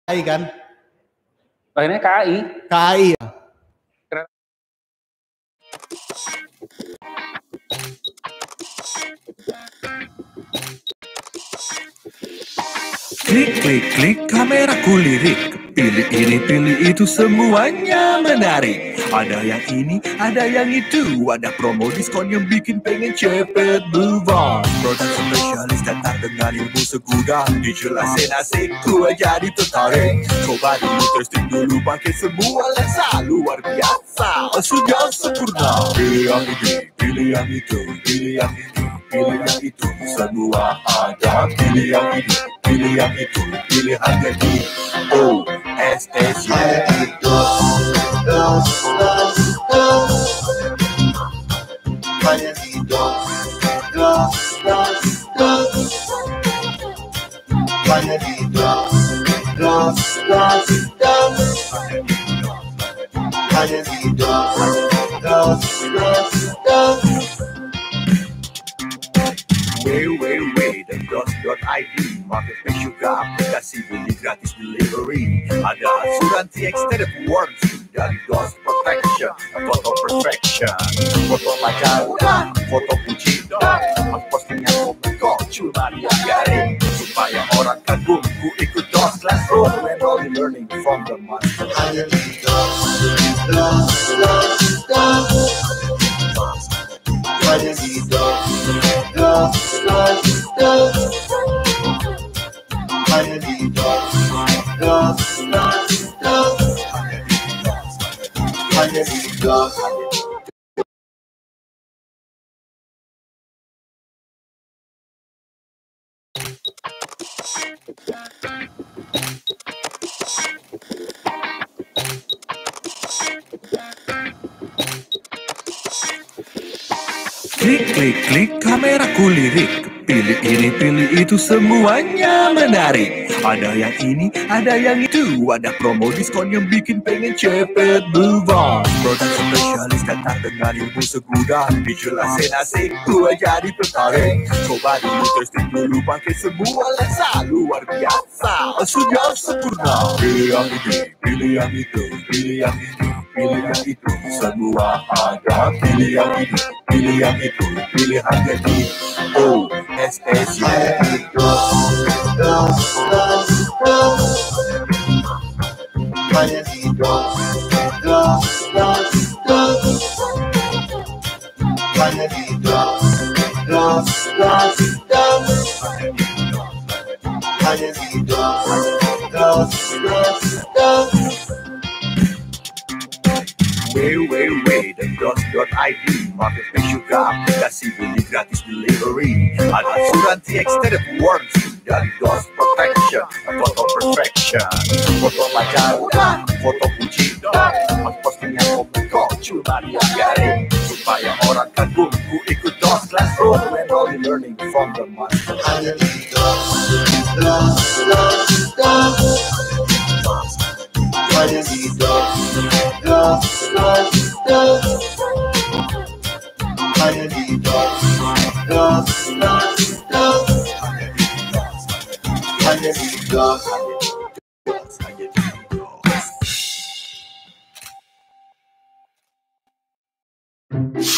KAI kan? Akhirnya KAI. KAI ya. Klik, klik, klik, kamera kulirik. Pilih ini, pilih itu, semuanya menarik. Ada yang ini, ada yang itu. Ada promo diskon yang bikin pengen cepet move on. Produk spesialis datang dengan ilmu segudang. Dijelasin asik, gua jadi tertarik. Coba dulu, testing dulu, pakai semua lensa. Luar biasa, sudah sempurna. Pilih yang ini, pilih yang itu, pilih yang ini, pilih yang itu. Semua ada, pilih yang ini, pilih yang itu, pilih harga di OSSY. Hanya di DOS. Hanya di DOS. Hanya di DOS. www.dos.id Marketplace juga aplikasi beli gratis delivery. Ada asuransi extended warranty dari DOS Protection, Photo Perfection, foto pacar udah, foto puji dong. Postingnya kok cuma diajarin supaya orang kagum. Ku ikut DOS Classroom, enroll in learning from the master. Hanya di DOS. Hanya di DOS. Hanya di DOS. Hanya di DOS. Klik, klik, klik, kamera kulirik. Pilih ini, pilih itu, semuanya menarik. Ada yang ini, ada yang itu. Ada promo diskon yang bikin pengen cepet move on. Produk spesialis datang dengan ilmu segudang. Dijelasin asik, gua jadi tertarik. Coba dulu, testing dulu, pakai semua lensa. Luar biasa, sudah sempurna. Pilih yang ini, pilih yang itu, pilih yang ini, pilih yang itu. Semua ada, pilih yang ini, pilih yang itu, pilih harga di OSSY. Hanya di DOS. Hanya di DOS. Hanya di DOS. www.dos.id Marketplace juga aplikasi beli gratis delivery. Ada asuransi extended warranty dari DOS Protection, Photo Perfection, foto pacar udah, foto puji dong. Postingnya kok cuma diajarin supaya orang kagum. Ku ikut DOS Classroom, enroll in learning from the master. Hanya di DOS. Hanya di DOS. Hanya di DOS. Hanya di DOS.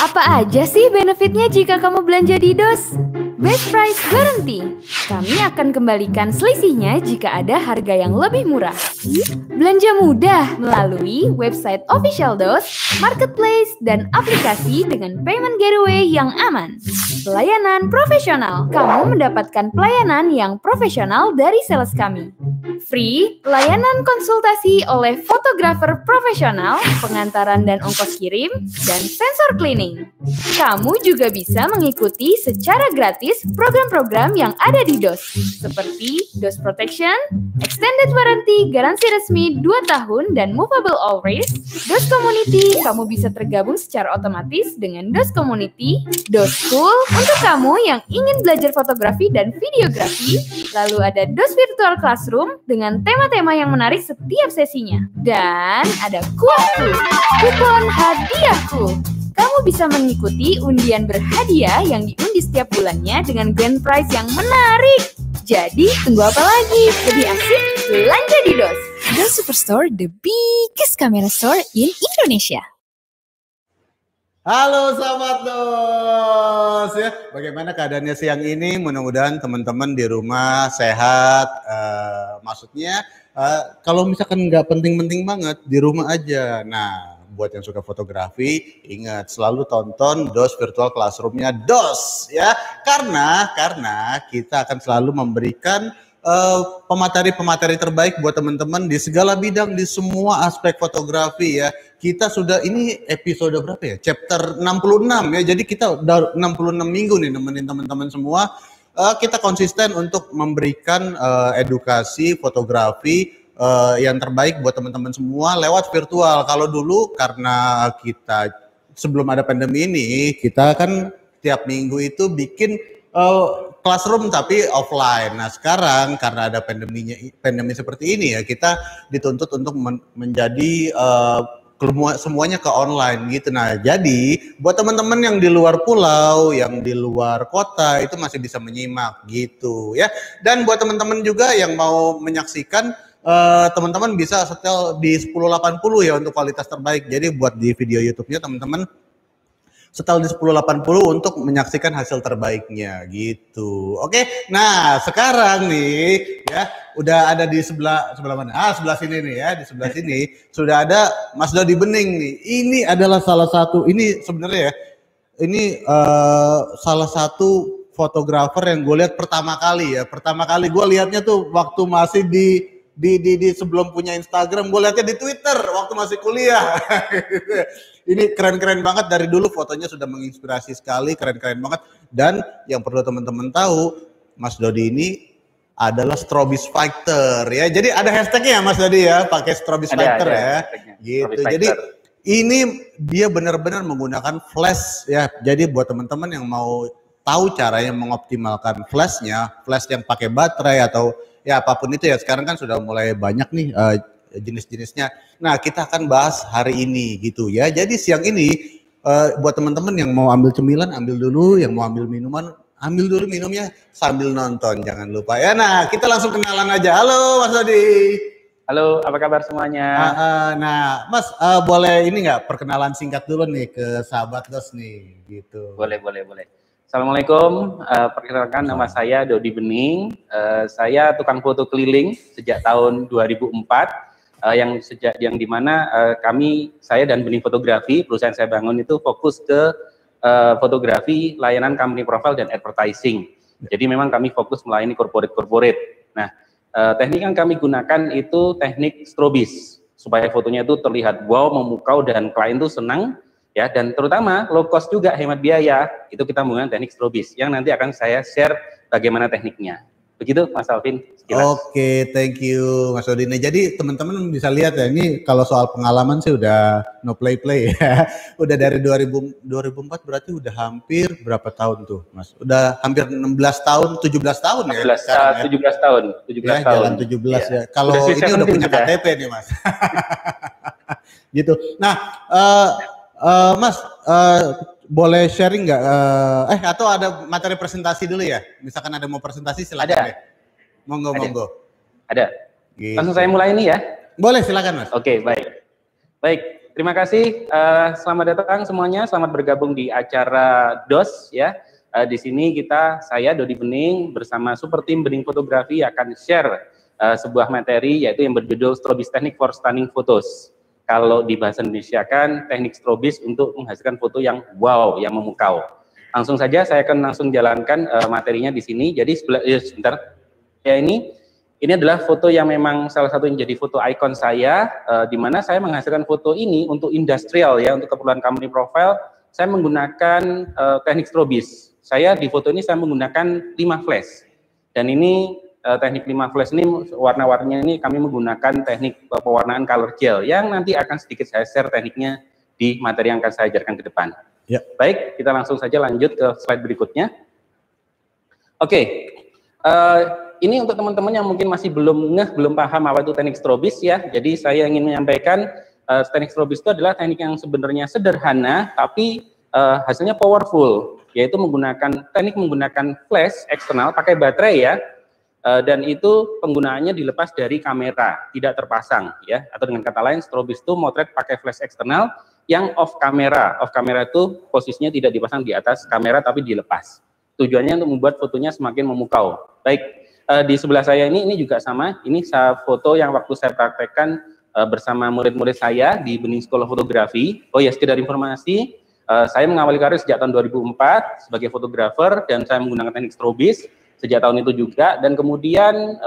Apa aja sih benefitnya jika kamu belanja di DOS? Best Price Guarantee. Kami akan kembalikan selisihnya jika ada harga yang lebih murah. Belanja mudah melalui website official DOS, marketplace, dan aplikasi dengan payment gateway yang aman. Pelayanan profesional. Kamu mendapatkan pelayanan yang profesional dari sales kami. Free, layanan konsultasi oleh fotografer profesional, pengantaran dan ongkos kirim, dan sensor cleaning. Kamu juga bisa mengikuti secara gratis program-program yang ada di DOS, seperti DOS Protection, Extended Warranty, garansi resmi 2 tahun, dan Movable Always. DOS Community, kamu bisa tergabung secara otomatis dengan DOS Community. DOS School, untuk kamu yang ingin belajar fotografi dan videografi. Lalu ada DOS Virtual Classroom dengan tema-tema yang menarik setiap sesinya. Dan ada kuotku, kupon hadiahku. Kamu bisa mengikuti undian berhadiah yang diundi setiap bulannya dengan grand prize yang menarik. Jadi, tunggu apa lagi? Lebih asik, belanja di DOS. DOS Superstore, the biggest camera store in Indonesia. Halo sahabat DOS ya, bagaimana keadaannya siang ini? Mudah-mudahan teman-teman di rumah sehat. Maksudnya kalau misalkan nggak penting-penting banget di rumah aja. Nah, buat yang suka fotografi, ingat selalu tonton DOS Virtual Classroom-nya DOS ya. Karena kita akan selalu memberikan pemateri-pemateri terbaik buat teman-teman di segala bidang, di semua aspek fotografi ya. Kita sudah, ini episode berapa ya? Chapter 66 ya. Jadi kita udah 66 minggu nih nemenin teman-teman semua. Kita konsisten untuk memberikan edukasi fotografi yang terbaik buat teman-teman semua lewat virtual. Kalau dulu karena kita sebelum ada pandemi ini, kita kan tiap minggu itu bikin classroom tapi offline. Nah sekarang karena ada pandemi seperti ini ya, kita dituntut untuk menjadi semuanya ke online gitu. Nah jadi buat teman-teman yang di luar pulau, yang di luar kota itu masih bisa menyimak gitu ya. Dan buat teman-teman juga yang mau menyaksikan, teman-teman bisa setel di 1080 ya untuk kualitas terbaik. Jadi buat di video YouTube-nya teman-teman setel di 1080 untuk menyaksikan hasil terbaiknya gitu. Oke, nah sekarang nih ya udah ada di sebelah mana? Sebelah sini nih ya, di sebelah sini sudah ada Mas Dodi Bening nih. Ini adalah salah satu, ini sebenarnya ya, ini salah satu fotografer yang gue lihat pertama kali ya. Pertama kali gue lihatnya tuh waktu masih di sebelum punya Instagram, gue lihatnya di Twitter waktu masih kuliah. Ini keren-keren banget, dari dulu fotonya sudah menginspirasi sekali, keren-keren banget. Dan yang perlu teman-teman tahu, Mas Dodi ini adalah Strobis Fighter ya. Jadi ada hashtagnya ya Mas Dodi ya, pakai Strobis Fighter ya. Gitu. Jadi ini dia benar-benar menggunakan flash ya. Jadi buat teman-teman yang mau tahu caranya mengoptimalkan flashnya, flash yang pakai baterai atau ya apapun itu ya, sekarang kan sudah mulai banyak nih jenis-jenisnya. Nah kita akan bahas hari ini gitu ya. Jadi siang ini buat teman-teman yang mau ambil cemilan ambil dulu, yang mau ambil minuman ambil dulu minumnya sambil nonton, jangan lupa ya. Nah kita langsung kenalan aja. Halo Mas Dodi. Halo, apa kabar semuanya? Nah Mas, boleh ini nggak perkenalan singkat dulu nih ke sahabat DOS nih gitu. Boleh. Assalamualaikum, perkenalkan nama saya Dodi Bening. Saya tukang foto keliling sejak tahun 2004, yang dimana saya dan Bening Fotografi, perusahaan saya bangun itu fokus ke fotografi, layanan company profile dan advertising. Jadi memang kami fokus melayani corporate. Nah, teknik yang kami gunakan itu teknik strobis, supaya fotonya itu terlihat wow, memukau, dan klien itu senang. Ya, dan terutama low cost juga, hemat biaya, itu kita menggunakan teknik strobis yang nanti akan saya share bagaimana tekniknya. Begitu Mas Alvin. Oke, thank you Mas Dodi. Jadi teman-teman bisa lihat ya, ini kalau soal pengalaman sih udah no play ya. Udah dari 2004 berarti udah hampir berapa tahun tuh Mas? Udah hampir 16 tahun, 17 tahun ya? 17 tahun. Ya, jalan 17 ya. Kalau ini udah punya KTP nih Mas. Gitu. Nah, Mas, boleh sharing nggak? Atau ada materi presentasi dulu ya? Misalkan ada mau presentasi silakan ada. Deh. Monggo. Ada. Gitu. Langsung saya mulai ini ya? Boleh, silakan Mas. Oke, baik. Terima kasih. Selamat datang semuanya. Selamat bergabung di acara DOS ya. Di sini saya Dodi Bening bersama super tim Bening Fotografi akan share sebuah materi yaitu yang berjudul Strobis Technique for Stunning Photos. Kalau di bahasa Indonesia kan teknik strobis untuk menghasilkan foto yang wow, yang memukau. Langsung saja saya akan langsung jalankan materinya di sini. Jadi sebentar. Ya ini adalah foto yang memang salah satu yang jadi foto ikon saya, di mana saya menghasilkan foto ini untuk industrial ya, untuk keperluan company profile. Saya menggunakan teknik strobis. Di foto ini saya menggunakan 5 flash. Dan ini teknik 5 flash ini warna-warninya ini kami menggunakan teknik pewarnaan color gel yang nanti akan sedikit saya share tekniknya di materi yang akan saya ajarkan ke depan. Ya. Baik, kita langsung saja lanjut ke slide berikutnya. Oke, ini untuk teman-teman yang mungkin masih belum paham apa itu teknik strobis ya. Jadi saya ingin menyampaikan teknik strobis itu adalah teknik yang sebenarnya sederhana tapi hasilnya powerful, yaitu menggunakan flash eksternal pakai baterai ya. dan itu penggunaannya dilepas dari kamera, tidak terpasang ya, atau dengan kata lain strobis itu motret pakai flash eksternal yang off kamera. Off kamera itu posisinya tidak dipasang di atas kamera tapi dilepas. Tujuannya untuk membuat fotonya semakin memukau. Baik, di sebelah saya ini juga sama. Ini foto yang waktu saya praktekkan bersama murid-murid saya di Bening School of Photography. Oh ya, sekedar informasi, saya mengawali karir sejak tahun 2004 sebagai fotografer dan saya menggunakan teknik strobis sejak tahun itu juga, dan kemudian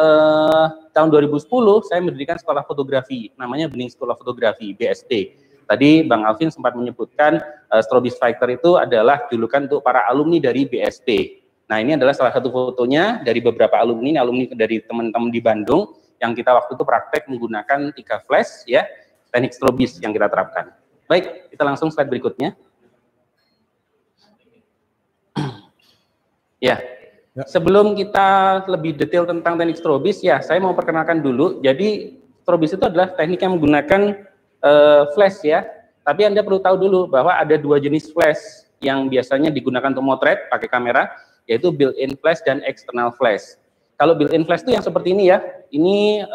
tahun 2010 saya mendirikan sekolah fotografi namanya Bening School of Photography, BST. Tadi Bang Alvin sempat menyebutkan strobis fighter itu adalah julukan untuk para alumni dari BST. Nah, ini adalah salah satu fotonya dari beberapa alumni dari teman-teman di Bandung yang kita waktu itu praktek menggunakan 3 flash ya, teknik strobis yang kita terapkan. Baik, kita langsung slide berikutnya. Ya. Sebelum kita lebih detail tentang teknik strobis, ya saya mau perkenalkan dulu. Jadi strobis itu adalah teknik yang menggunakan flash ya. Tapi Anda perlu tahu dulu bahwa ada 2 jenis flash yang biasanya digunakan untuk motret pakai kamera, yaitu built-in flash dan external flash. Kalau built-in flash itu yang seperti ini ya. Ini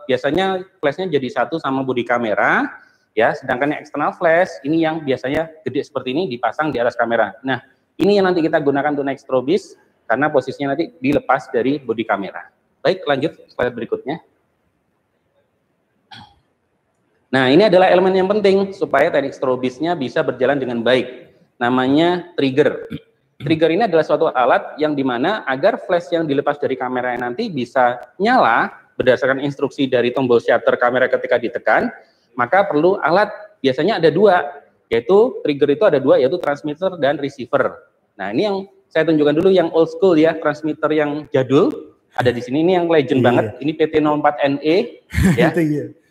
biasanya flashnya jadi satu sama bodi kamera, ya. Sedangkan yang external flash ini yang biasanya gede seperti ini dipasang di atas kamera. Nah, ini yang nanti kita gunakan untuk naik strobis, karena posisinya nanti dilepas dari bodi kamera. Baik, lanjut slide berikutnya. Nah, ini adalah elemen yang penting supaya teknik strobisnya bisa berjalan dengan baik. Namanya trigger. Trigger ini adalah suatu alat yang dimana agar flash yang dilepas dari kamera nanti bisa nyala berdasarkan instruksi dari tombol shutter kamera ketika ditekan, maka perlu alat, biasanya ada 2, yaitu trigger itu ada 2, yaitu transmitter dan receiver. Nah, ini yang saya tunjukkan dulu yang old school ya, transmitter yang jadul ada di sini. Ini yang legend banget. Ini PT04NE ya.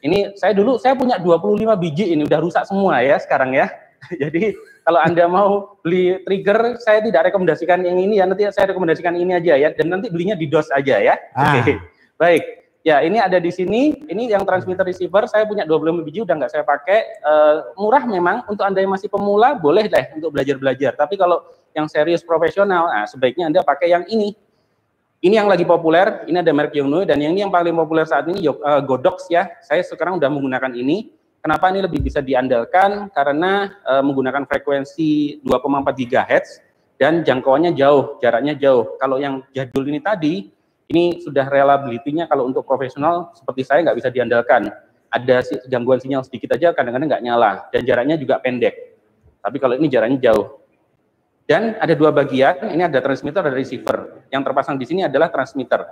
Ini saya punya 25 biji, ini udah rusak semua ya sekarang ya. Jadi kalau Anda mau beli trigger, saya tidak rekomendasikan yang ini ya, nanti saya rekomendasikan ini aja ya, dan nanti belinya di DOS aja ya. Oke. Baik. Ya, ini ada di sini. Ini yang transmitter receiver, saya punya 25 biji, udah nggak saya pakai. Murah memang, untuk Anda yang masih pemula boleh deh untuk belajar-belajar. Tapi kalau yang serius profesional, nah sebaiknya Anda pakai yang ini. Ini yang lagi populer, ini ada merek Yongnuo, dan yang ini yang paling populer saat ini Godox ya. Saya sekarang udah menggunakan ini. Kenapa ini lebih bisa diandalkan? Karena menggunakan frekuensi 2,4 GHz dan jangkauannya jauh, jaraknya jauh. Kalau yang jadul ini tadi, ini sudah reliability-nya kalau untuk profesional seperti saya nggak bisa diandalkan. Ada gangguan sinyal sedikit aja, kadang-kadang nggak nyala, dan jaraknya juga pendek. Tapi kalau ini jaraknya jauh. Dan ada 2 bagian, ini ada transmitter, ada receiver. Yang terpasang di sini adalah transmitter.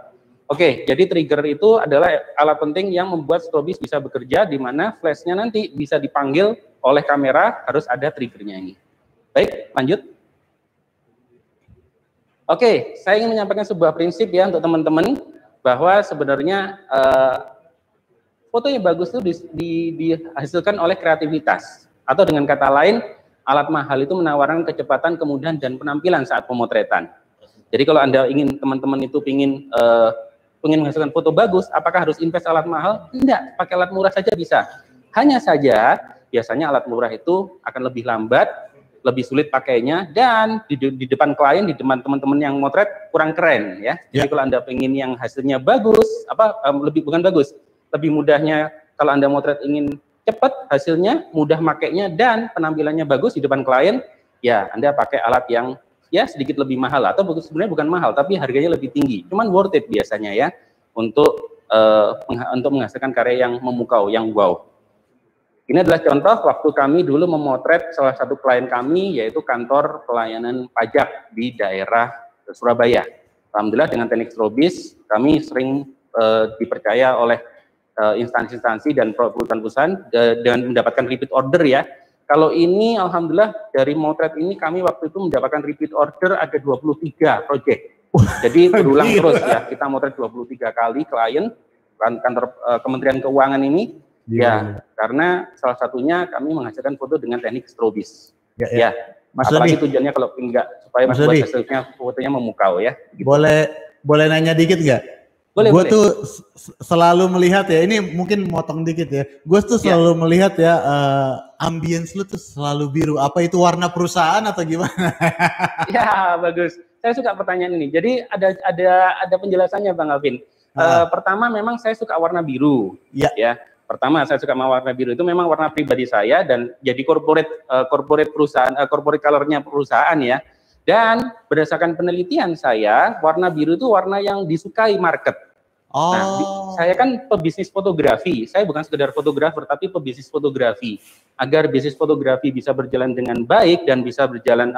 Oke, jadi trigger itu adalah alat penting yang membuat strobis bisa bekerja, di mana flashnya nanti bisa dipanggil oleh kamera, harus ada triggernya ini. Baik, lanjut. Oke, saya ingin menyampaikan sebuah prinsip ya untuk teman-teman, bahwa sebenarnya foto yang bagus itu dihasilkan oleh kreativitas. Atau dengan kata lain, alat mahal itu menawarkan kecepatan, kemudahan, dan penampilan saat pemotretan. Jadi kalau Anda ingin, teman-teman itu ingin menghasilkan foto bagus, apakah harus invest alat mahal? Tidak, pakai alat murah saja bisa. Hanya saja, biasanya alat murah itu akan lebih lambat, lebih sulit pakainya, dan di depan klien, di depan teman-teman yang motret, kurang keren ya. Jadi kalau Anda ingin yang hasilnya bagus, bukan bagus, lebih mudahnya kalau Anda motret ingin cepat hasilnya, mudah makainya, dan penampilannya bagus di depan klien, ya Anda pakai alat yang ya sedikit lebih mahal, atau sebenarnya bukan mahal, tapi harganya lebih tinggi. Cuman worth it biasanya ya, untuk menghasilkan karya yang memukau, yang wow. Ini adalah contoh waktu kami dulu memotret salah satu klien kami, yaitu kantor pelayanan pajak di daerah Surabaya. Alhamdulillah dengan teknik strobis, kami sering dipercaya oleh instansi-instansi dan perusahaan-perusahaan dan mendapatkan repeat order ya. Kalau ini alhamdulillah dari motret ini kami waktu itu mendapatkan repeat order ada 23 project. Jadi berulang terus ya, kita motret 23 kali klien kantor Kementerian Keuangan ini ya, karena salah satunya kami menghasilkan foto dengan teknik strobis. Ya. Apalagi tujuannya kalau enggak supaya membuat hasilnya fotonya memukau ya. Gitu. Boleh nanya dikit nggak? Gue tuh selalu melihat ya, ini mungkin motong dikit ya. Gue tuh selalu melihat ya, ambience lu tuh selalu biru. Apa itu warna perusahaan atau gimana? Ya bagus. saya suka pertanyaan ini. Jadi ada penjelasannya Bang Alvin. Pertama memang saya suka warna biru. Ya. Pertama saya suka warna biru itu memang warna pribadi saya dan jadi corporate perusahaan, corporate colornya perusahaan ya. Dan berdasarkan penelitian saya, warna biru itu warna yang disukai market. Nah, saya kan pebisnis fotografi. Saya bukan sekedar fotografer, tapi pebisnis fotografi. Agar bisnis fotografi bisa berjalan dengan baik dan bisa berjalan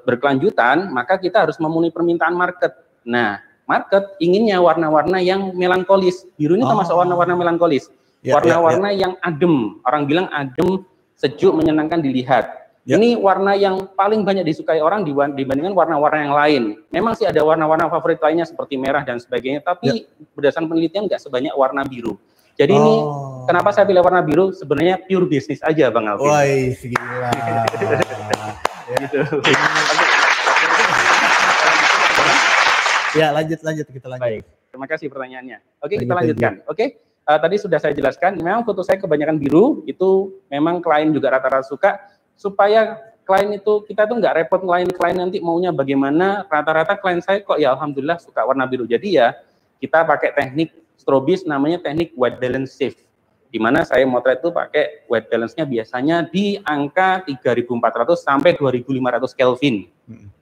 berkelanjutan, maka kita harus memenuhi permintaan market. Nah, market inginnya warna-warna yang melankolis. Biru ini termasuk warna-warna melankolis. Warna-warna yang adem. Orang bilang adem, sejuk, menyenangkan dilihat. Ini warna yang paling banyak disukai orang dibandingkan warna-warna yang lain. Memang sih ada warna-warna favorit lainnya seperti merah dan sebagainya, tapi berdasarkan penelitian nggak sebanyak warna biru. Jadi ini kenapa saya pilih warna biru? Sebenarnya pure bisnis aja Bang Alvin. Wah, gila. Gitu. Ya, lanjut kita lanjut. Baik, terima kasih pertanyaannya. Oke, kita lanjutkan. Oke, tadi sudah saya jelaskan, memang foto saya kebanyakan biru, itu memang klien juga rata-rata suka, supaya klien itu, kita tuh nggak repot klien nanti maunya bagaimana, rata-rata klien saya kok ya alhamdulillah suka warna biru. Jadi ya, kita pakai teknik strobis, namanya teknik white balance shift, di mana saya motret itu pakai white balance-nya biasanya di angka 3400 sampai 2500 Kelvin.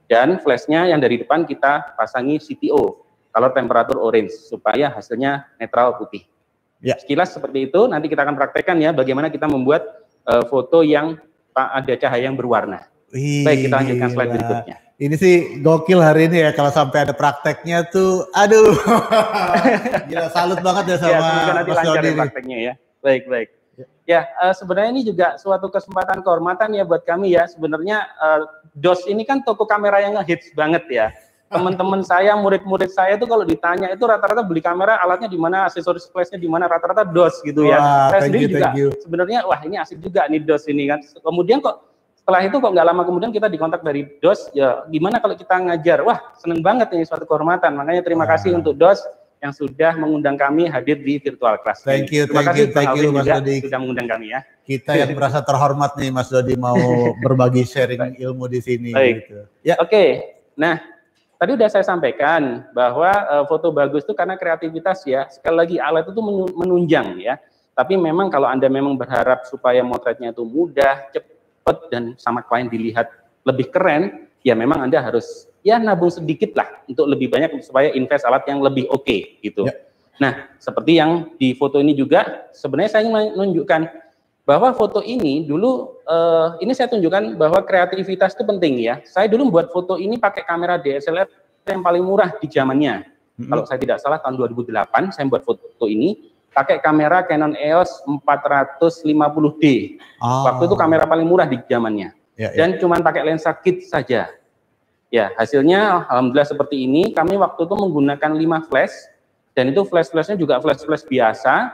Dan flashnya yang dari depan kita pasangi CTO, color temperature orange, supaya hasilnya netral putih. Sekilas seperti itu, nanti kita akan praktekkan ya, bagaimana kita membuat foto yang ada cahaya yang berwarna. Baik, kita lanjutkan slide berikutnya. Ini sih gokil hari ini ya, kalau sampai ada prakteknya tuh, aduh. Gila, salut banget ya sama semoga nanti Mas lancar Dodi prakteknya ya. Baik. Ya, sebenarnya ini juga suatu kesempatan kehormatan ya buat kami ya. Sebenarnya DOS ini kan toko kamera yang ngehits banget ya. Teman-teman saya, murid-murid saya tuh kalau ditanya itu rata-rata beli kamera, alatnya di mana, aksesoris flashnya di mana, rata-rata DOS gitu ya. Saya sendiri juga sebenarnya wah ini asik juga nih DOS ini kan. Kemudian kok setelah itu kok nggak lama kemudian kita dikontak dari DOS, ya gimana kalau kita ngajar? Wah seneng banget ini, suatu kehormatan. Makanya terima kasih untuk DOS yang sudah mengundang kami hadir di virtual class. Thank you Mas Dodi sudah mengundang kami ya. Kita yang merasa terhormat nih Mas Dodi mau berbagi sharing ilmu di sini. Baik. Gitu. Ya. Oke. Nah, tadi udah saya sampaikan bahwa foto bagus itu karena kreativitas ya. Sekali lagi alat itu menunjang ya. Tapi memang kalau Anda memang berharap supaya motretnya itu mudah, cepat dan sama klien dilihat lebih keren, ya memang Anda harus ya nabung sedikit lah untuk lebih banyak supaya invest alat yang lebih oke gitu. Nah, seperti yang di foto ini juga sebenarnya saya ingin menunjukkan bahwa foto ini dulu ini saya tunjukkan bahwa kreativitas itu penting ya. Saya dulu membuat foto ini pakai kamera DSLR yang paling murah di zamannya. Kalau saya tidak salah tahun 2008 saya membuat foto ini pakai kamera Canon EOS 450D. Waktu itu kamera paling murah di zamannya. Dan cuma pakai lensa kit saja. Ya, hasilnya alhamdulillah seperti ini. Kami waktu itu menggunakan 5 flash dan itu flash-flashnya juga flash-flash biasa.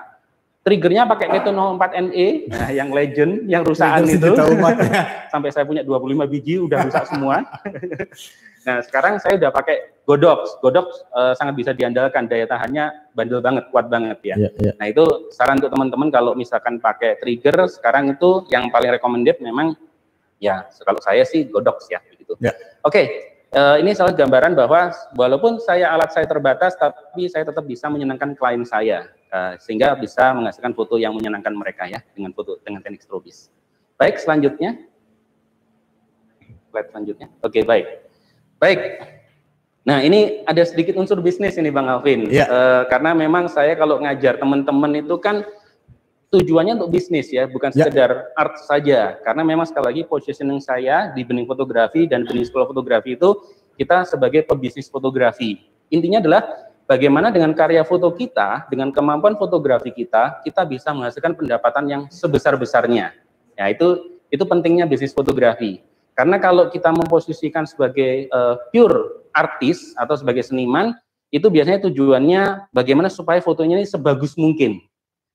Triggernya pakai Keto 04NE, nah, yang legend, yang rusakan itu. Sampai saya punya 25 biji, udah rusak semua. Nah, sekarang saya udah pakai Godox. Godox sangat bisa diandalkan, daya tahannya bandel banget, kuat banget ya. Nah, itu saran untuk teman-teman kalau misalkan pakai trigger, sekarang itu yang paling recommended memang, ya kalau saya sih Godox ya. Begitu. Oke, ini salah gambaran bahwa walaupun alat saya terbatas, tapi saya tetap bisa menyenangkan klien saya. Sehingga bisa menghasilkan foto yang menyenangkan mereka ya dengan teknik strobis. Baik, selanjutnya. Slide selanjutnya. Oke, baik. Nah, ini ada sedikit unsur bisnis ini Bang Alvin. Karena memang saya kalau ngajar teman-teman itu kan tujuannya untuk bisnis ya, bukan sekedar art saja. Karena memang sekali lagi positioning saya di Bening Fotografi dan Bening Sekolah Fotografi itu kita sebagai pebisnis fotografi. Intinya adalah bagaimana dengan karya foto kita, dengan kemampuan fotografi kita bisa menghasilkan pendapatan yang sebesar-besarnya. Ya, itu pentingnya bisnis fotografi. Karena kalau kita memposisikan sebagai pure artis atau sebagai seniman, itu biasanya tujuannya bagaimana supaya fotonya ini sebagus mungkin.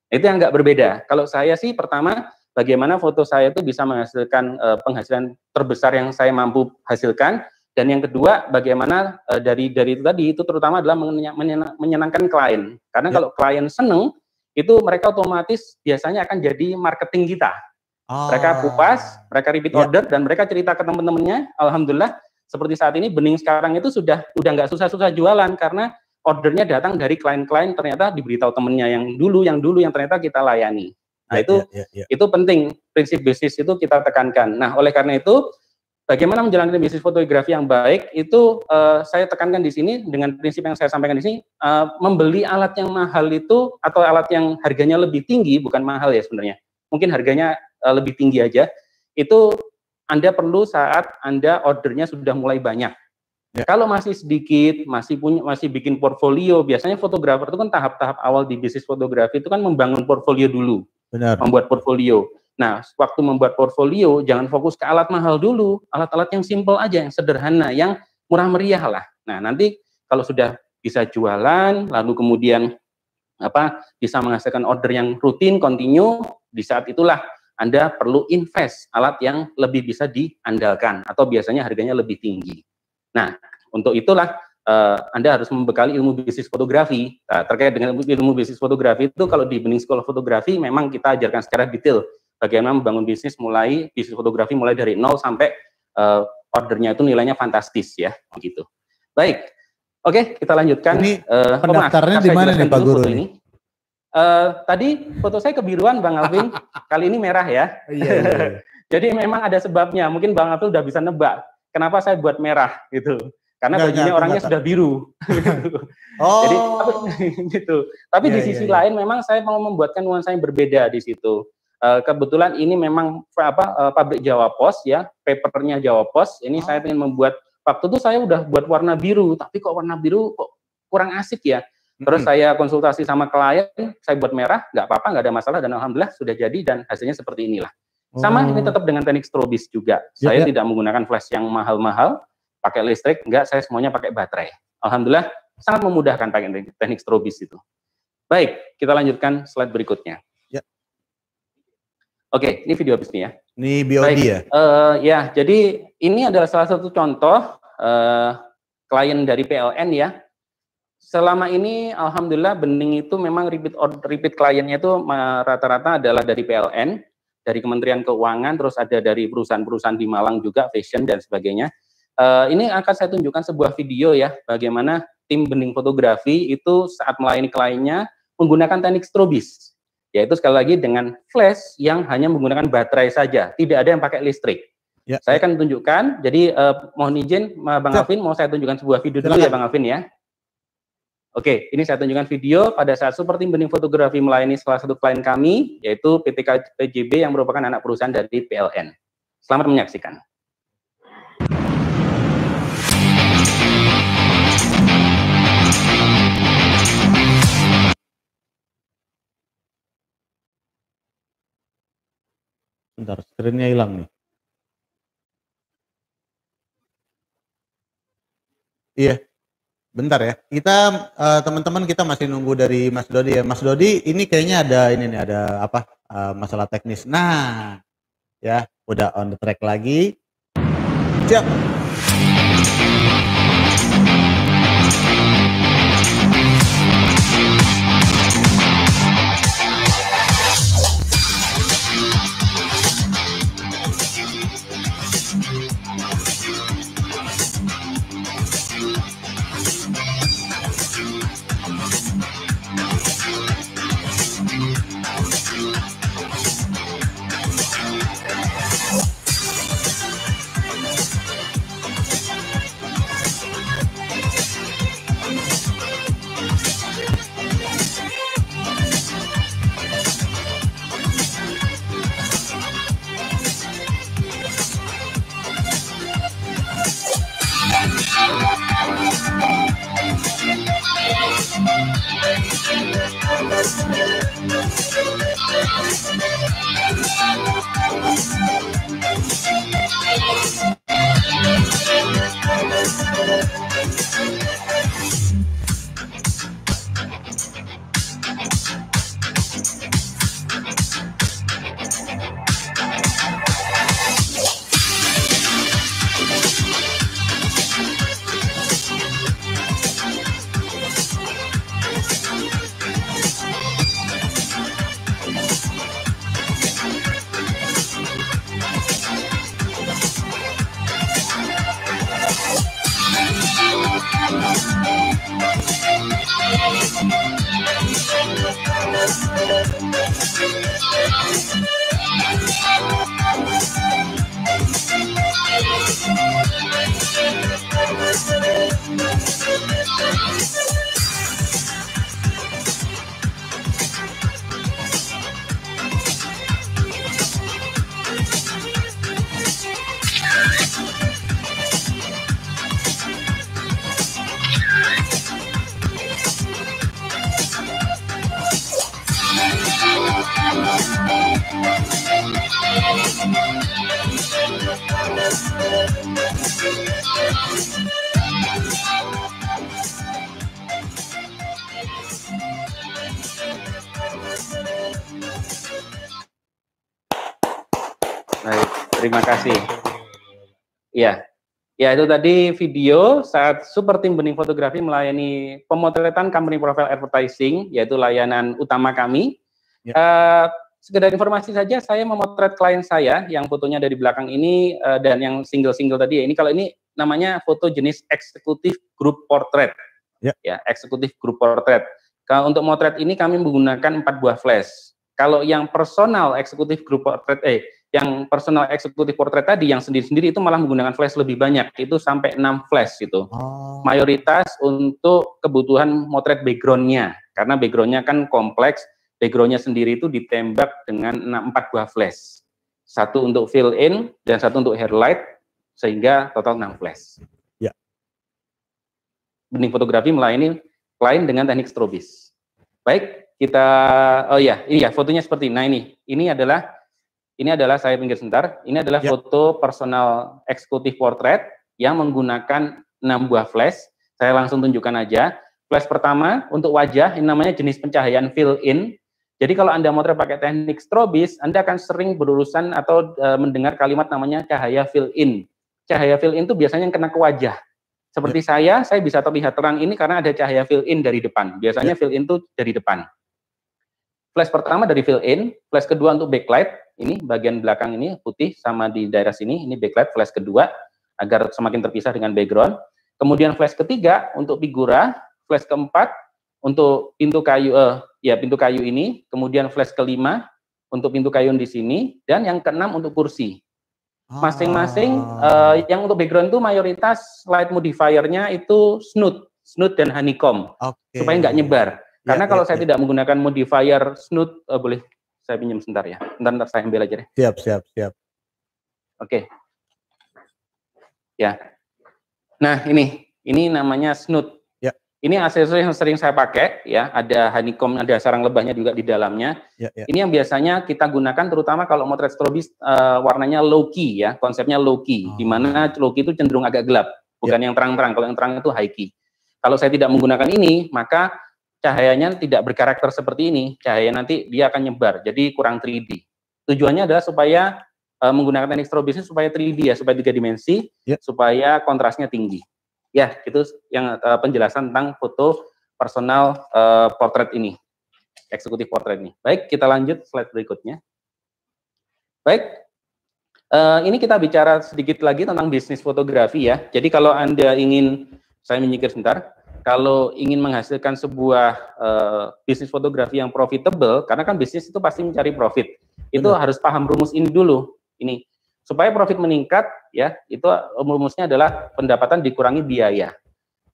Itu yang nggak berbeda. Kalau saya sih pertama, bagaimana foto saya itu bisa menghasilkan penghasilan terbesar yang saya mampu hasilkan. Dan yang kedua, bagaimana dari itu tadi, itu terutama adalah menyenangkan klien. Karena kalau klien seneng, itu mereka otomatis biasanya akan jadi marketing kita. Mereka kupas, mereka repeat order, dan mereka cerita ke teman-temannya, alhamdulillah, seperti saat ini Bening sekarang itu udah nggak susah-susah jualan karena ordernya datang dari klien-klien ternyata diberitahu temennya yang dulu yang ternyata kita layani. Nah itu penting, prinsip bisnis itu kita tekankan. Nah oleh karena itu bagaimana menjalankan bisnis fotografi yang baik itu saya tekankan di sini dengan prinsip yang saya sampaikan di sini, membeli alat yang mahal itu atau alat yang harganya lebih tinggi, bukan mahal ya sebenarnya, mungkin harganya lebih tinggi aja, itu Anda perlu saat Anda ordernya sudah mulai banyak. Ya. Kalau masih sedikit, masih bikin portfolio, biasanya fotografer itu kan tahap-tahap awal di bisnis fotografi itu kan membangun portfolio dulu. Benar. Membuat portfolio. Nah, waktu membuat portfolio jangan fokus ke alat mahal dulu, alat-alat yang simple aja, yang sederhana, yang murah meriah lah. Nah, nanti kalau sudah bisa jualan, lalu kemudian bisa menghasilkan order yang rutin, continue, di saat itulah Anda perlu invest alat yang lebih bisa diandalkan atau biasanya harganya lebih tinggi. Nah, untuk itulah Anda harus membekali ilmu bisnis fotografi. Nah, terkait dengan ilmu bisnis fotografi itu kalau di Bening School of Photography memang kita ajarkan secara detail bagaimana membangun bisnis fotografi mulai dari nol sampai ordernya itu nilainya fantastis ya, begitu. Baik, oke kita lanjutkan. Ini pendaftarannya di mana nih Pak Guru ini? Tadi foto saya kebiruan Bang Alvin, kali ini merah ya. Iya. Jadi memang ada sebabnya. Mungkin Bang Alvin udah bisa nebak kenapa saya buat merah gitu. Karena bajunya orangnya sudah biru. Oh. Jadi gitu. Tapi di sisi lain memang saya mau membuatkan nuansa yang berbeda di situ. Kebetulan ini memang pabrik Jawa Pos ya, papernya Jawa Pos. Ini saya ingin membuat, waktu itu saya udah buat warna biru, tapi kok warna biru kok kurang asik ya. Terus saya konsultasi sama klien, saya buat merah, nggak apa-apa, nggak ada masalah, dan alhamdulillah sudah jadi dan hasilnya seperti inilah. Sama ini tetap dengan teknik strobis juga. Saya tidak menggunakan flash yang mahal-mahal, pakai listrik, enggak, saya semuanya pakai baterai. Alhamdulillah sangat memudahkan pakai teknik strobis itu. Baik, kita lanjutkan slide berikutnya. Ya. Oke, ini video habis nih ya. Ini BOD ya? Ya, jadi ini adalah salah satu contoh klien dari PLN ya. Selama ini alhamdulillah Bening itu memang repeat kliennya itu rata-rata adalah dari PLN, dari Kementerian Keuangan, terus ada dari perusahaan-perusahaan di Malang juga, fashion dan sebagainya. Ini akan saya tunjukkan sebuah video ya, bagaimana tim Bening Fotografi itu saat melayani kliennya menggunakan teknik strobis, yaitu sekali lagi dengan flash yang hanya menggunakan baterai saja, tidak ada yang pakai listrik. Ya. Saya akan tunjukkan, jadi mohon izin Bang Alvin, mau saya tunjukkan sebuah video dulu ya Bang Alvin ya. Oke, ini saya tunjukkan video pada saat Super Tim Bening Fotografi melayani salah satu klien kami, yaitu PT KPJB yang merupakan anak perusahaan dari PLN. Selamat menyaksikan. Bentar, screen-nya hilang nih. Iya. Bentar ya, kita teman-teman kita masih nunggu dari Mas Dodi ya. Mas Dodi ini kayaknya ada ini nih, ada apa masalah teknis. Nah, ya udah on the track lagi. Siap. Baik, terima kasih. Ya, ya itu tadi video saat Super Tim Bening Fotografi melayani pemotretan company profile advertising, yaitu layanan utama kami. Ya. Sekedar informasi saja, saya memotret klien saya yang fotonya dari belakang ini dan yang single-single tadi ya. Ini kalau ini namanya foto jenis eksekutif group portrait. Ya, eksekutif group portrait. Kalau untuk motret ini kami menggunakan 4 buah flash. Kalau yang personal eksekutif group portrait yang personal eksekutif portrait tadi yang sendiri-sendiri itu malah menggunakan flash lebih banyak, itu sampai 6 flash itu. Mayoritas untuk kebutuhan motret background-nya, karena background-nya kan kompleks, background-nya sendiri itu ditembak dengan 4 buah flash. 1 untuk fill in dan 1 untuk highlight, sehingga total 6 flash. Ya. Bening Fotografi melayani klien dengan teknik strobis. Baik, kita ini ya fotonya seperti ini. Ini adalah saya pinggir sebentar. Ini adalah foto personal eksekutif portrait yang menggunakan 6 buah flash. Saya langsung tunjukkan aja. Flash pertama untuk wajah, ini namanya jenis pencahayaan fill in. Jadi kalau Anda motret pakai teknik strobis, Anda akan sering berurusan atau mendengar kalimat namanya cahaya fill in. Cahaya fill in itu biasanya yang kena ke wajah. Seperti saya bisa terlihat terang ini karena ada cahaya fill in dari depan. Biasanya fill in itu dari depan. Flash pertama dari fill in, flash kedua untuk backlight, ini bagian belakang ini putih sama di daerah sini, ini backlight flash kedua agar semakin terpisah dengan background. Kemudian flash ketiga untuk figura, flash keempat untuk pintu kayu pintu kayu ini, kemudian flash kelima untuk pintu kayu di sini, dan yang keenam untuk kursi. Masing-masing yang untuk background itu mayoritas light modifier-nya itu snoot dan honeycomb, supaya nggak nyebar. Karena kalau saya tidak menggunakan modifier snoot, boleh saya pinjam sebentar ya. Bentar saya ambil aja deh. Siap. Oke. Ya. Nah, ini namanya snoot. Ya. Ini aksesoris yang sering saya pakai ya, ada honeycomb, ada sarang lebahnya juga di dalamnya. Ya. Ini yang biasanya kita gunakan terutama kalau motret strobis warnanya low key ya, konsepnya low key, di mana low key itu cenderung agak gelap, bukan yang terang-terang. Kalau yang terang itu high key. Kalau saya tidak menggunakan ini, maka cahayanya tidak berkarakter seperti ini, cahaya nanti dia akan nyebar, jadi kurang 3D. Tujuannya adalah supaya menggunakan teknik strobis ini supaya 3D ya, supaya 3 dimensi, supaya kontrasnya tinggi. Ya, itu yang penjelasan tentang foto personal portrait ini, eksekutif portrait ini. Baik, kita lanjut slide berikutnya. Baik, ini kita bicara sedikit lagi tentang bisnis fotografi ya. Jadi kalau Anda ingin, saya menyingkir sebentar. Kalau ingin menghasilkan sebuah bisnis fotografi yang profitable, karena kan bisnis itu pasti mencari profit, itu harus paham rumus ini dulu. Ini supaya profit meningkat, ya itu rumusnya adalah pendapatan dikurangi biaya.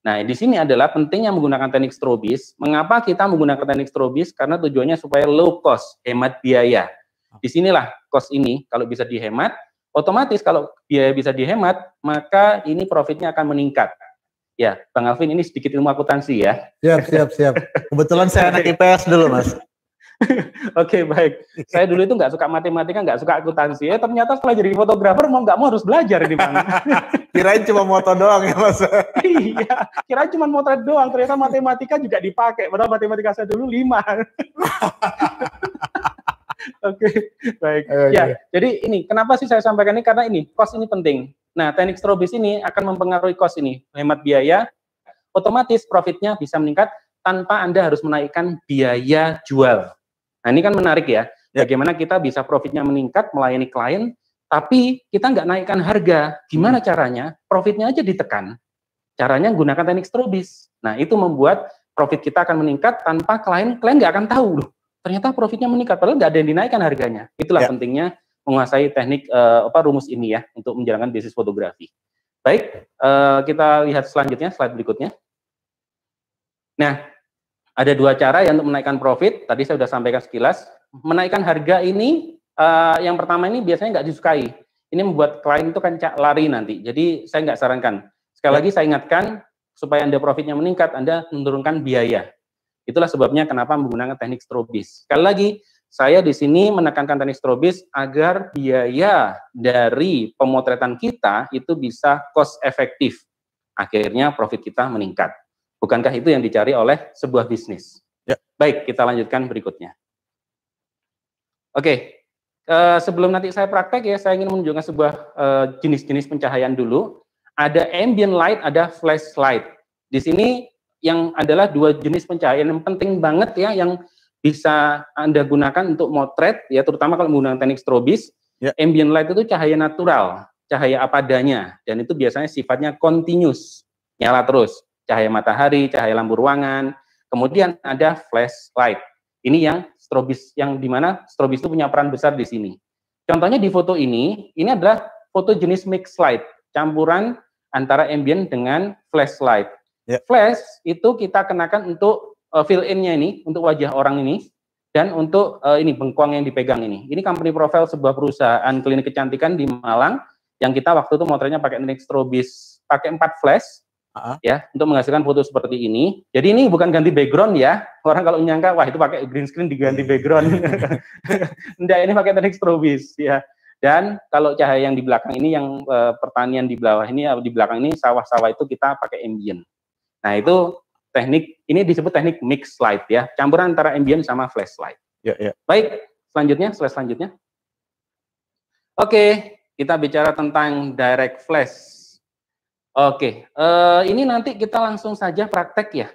Nah di sini adalah pentingnya menggunakan teknik strobis. Mengapa kita menggunakan teknik strobis? Karena tujuannya supaya low cost, hemat biaya. Disinilah cost ini kalau bisa dihemat, otomatis kalau biaya bisa dihemat, maka ini profitnya akan meningkat. Ya, Bang Alvin ini sedikit ilmu akuntansi ya. Siap. Kebetulan saya anak IPS dulu, Mas. Oke, baik. Saya dulu itu nggak suka matematika, nggak suka akuntansi. Ternyata setelah jadi fotografer mau nggak mau harus belajar ini, Bang. Kirain cuma moto doang ya, Mas. Iya, kirain cuma motret doang. Ternyata matematika juga dipakai. Padahal matematika saya dulu 5. Oke, baik. Ya, jadi ini kenapa sih saya sampaikan ini? Karena ini cost ini penting. Nah, teknik strobis ini akan mempengaruhi cost ini, hemat biaya, otomatis profitnya bisa meningkat tanpa Anda harus menaikkan biaya jual. Nah, ini kan menarik ya, bagaimana kita bisa profitnya meningkat melayani klien, tapi kita nggak naikkan harga. Gimana caranya? Profitnya aja ditekan. Caranya gunakan teknik strobis. Nah, itu membuat profit kita akan meningkat tanpa klien nggak akan tahu loh. ternyata profitnya meningkat, padahal nggak ada yang dinaikkan harganya. Itulah pentingnya menguasai teknik rumus ini ya untuk menjalankan bisnis fotografi. Baik, kita lihat selanjutnya, slide berikutnya. Nah, ada dua cara ya untuk menaikkan profit. Tadi saya sudah sampaikan sekilas. Menaikkan harga ini, yang pertama ini biasanya nggak disukai. Ini membuat klien itu kan lari nanti. Jadi saya nggak sarankan. Sekali lagi saya ingatkan, supaya Anda profitnya meningkat, Anda menurunkan biaya. Itulah sebabnya kenapa menggunakan teknik strobis. Sekali lagi, saya di sini menekankan teknik strobis agar biaya dari pemotretan kita itu bisa cost efektif. Akhirnya profit kita meningkat. Bukankah itu yang dicari oleh sebuah bisnis? Ya. Baik, kita lanjutkan berikutnya. Oke, sebelum nanti saya praktek ya, saya ingin menunjukkan sebuah jenis-jenis pencahayaan dulu. Ada ambient light, ada flash light. Di sini yang adalah dua jenis pencahayaan yang penting banget ya, yang bisa Anda gunakan untuk motret ya, terutama kalau menggunakan teknik strobis. Ambient light itu cahaya natural, cahaya apa adanya, dan itu biasanya sifatnya continuous, nyala terus, cahaya matahari, cahaya lampu ruangan. Kemudian ada flash light. Ini yang strobis, yang dimana strobis itu punya peran besar di sini. Contohnya di foto ini adalah foto jenis mixed light, campuran antara ambient dengan flash light. Flash itu kita kenakan untuk fill in-nya ini, untuk wajah orang ini, dan untuk ini bengkoang yang dipegang ini. Ini company profile sebuah perusahaan klinik kecantikan di Malang, yang kita waktu itu motretnya pakai teknik strobis, pakai 4 flash, ya, untuk menghasilkan foto seperti ini. Jadi ini bukan ganti background ya, orang kalau menyangka, wah itu pakai green screen diganti background. Enggak, ini pakai teknik strobis, ya. Dan kalau cahaya yang di belakang ini, yang pertanian di bawah ini, di belakang ini sawah-sawah itu kita pakai ambient. Nah itu teknik, ini disebut teknik mixed light ya, campuran antara ambient sama flashlight. Baik, selanjutnya, slide selanjutnya. Oke, kita bicara tentang direct flash. Oke, ini nanti kita langsung saja praktek ya.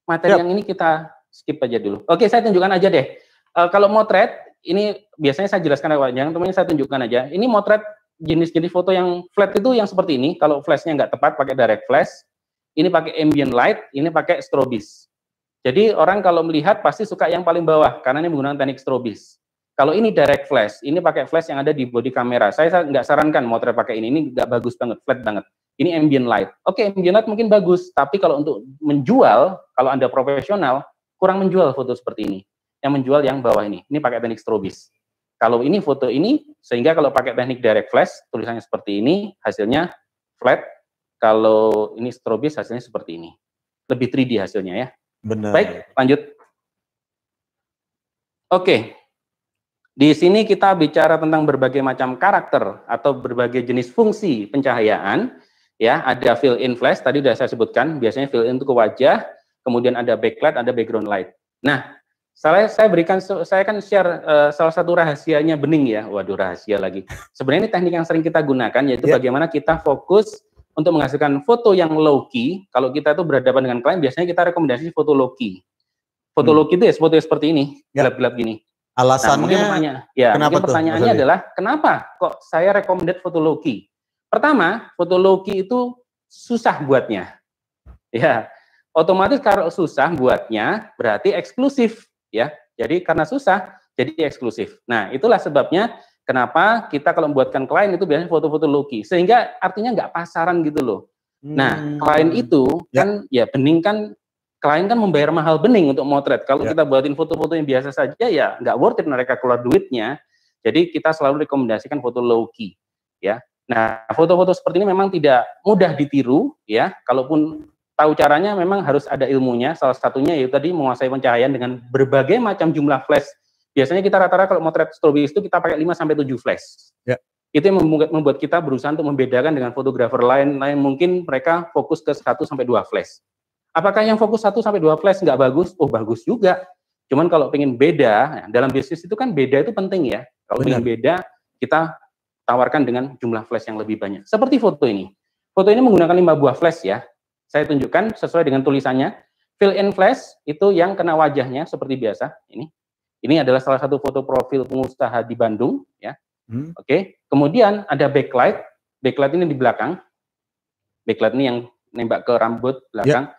Materi yang ini kita skip aja dulu. Oke, saya tunjukkan aja deh. Kalau motret, ini biasanya saya jelaskan jangan temannya, saya tunjukkan aja. Ini motret jenis-jenis foto yang flat itu yang seperti ini. Kalau flashnya nggak tepat, pakai direct flash. Ini pakai ambient light, ini pakai strobis. Jadi orang kalau melihat pasti suka yang paling bawah, karena ini menggunakan teknik strobis. Kalau ini direct flash, ini pakai flash yang ada di body kamera. Saya nggak sarankan motret pakai ini nggak bagus banget, flat banget. Ini ambient light. Oke, ambient light mungkin bagus, tapi kalau untuk menjual, kalau Anda profesional, kurang menjual foto seperti ini. Yang menjual yang bawah ini pakai teknik strobis. Kalau ini foto ini, sehingga kalau pakai teknik direct flash, tulisannya seperti ini, hasilnya flat. Kalau ini strobis hasilnya seperti ini. Lebih 3D hasilnya ya. Benar. Baik, lanjut. Oke. Di sini kita bicara tentang berbagai macam karakter atau berbagai jenis fungsi pencahayaan. Ya, ada fill in flash, tadi sudah saya sebutkan, biasanya fill in itu ke wajah, kemudian ada backlight, ada background light. Nah, saya kan share salah satu rahasianya Bening ya. Waduh, rahasia lagi. Sebenarnya ini teknik yang sering kita gunakan, yaitu bagaimana kita fokus untuk menghasilkan foto yang low key. Kalau kita itu berhadapan dengan klien, biasanya kita rekomendasi foto low key. Foto low key itu ya foto seperti ini, gelap-gelap gini. Alasannya, mungkin pertanyaannya adalah, kenapa kok saya recommended foto low key? Pertama, foto low key itu susah buatnya. Ya, otomatis kalau susah buatnya, berarti eksklusif. Ya, jadi karena susah, jadi eksklusif. Nah, itulah sebabnya kenapa kita kalau membuatkan klien itu biasanya foto-foto low key, sehingga artinya nggak pasaran gitu loh. Nah, klien itu kan ya Bening kan, klien kan membayar mahal Bening untuk motret. Kalau kita buatin foto-foto yang biasa saja ya nggak worth it mereka keluar duitnya. Jadi kita selalu rekomendasikan foto low key. Ya, nah foto-foto seperti ini memang tidak mudah ditiru ya. Kalaupun tahu caranya memang harus ada ilmunya. Salah satunya yaitu tadi menguasai pencahayaan dengan berbagai macam jumlah flash. Biasanya kita rata-rata kalau motret strobis itu kita pakai 5-7 flash. Itu yang membuat kita berusaha untuk membedakan dengan fotografer lain mungkin mereka fokus ke 1-2 flash. Apakah yang fokus 1-2 flash nggak bagus? Oh, bagus juga. Cuman kalau pengen beda, dalam bisnis itu kan beda itu penting ya. Kalau pengen beda, kita tawarkan dengan jumlah flash yang lebih banyak. Seperti foto ini. Foto ini menggunakan 5 buah flash ya. Saya tunjukkan sesuai dengan tulisannya. Fill in flash itu yang kena wajahnya seperti biasa. Ini adalah salah satu foto profil pengusaha di Bandung, ya. Oke. Kemudian ada backlight. Backlight ini di belakang. Backlight ini yang nembak ke rambut belakang.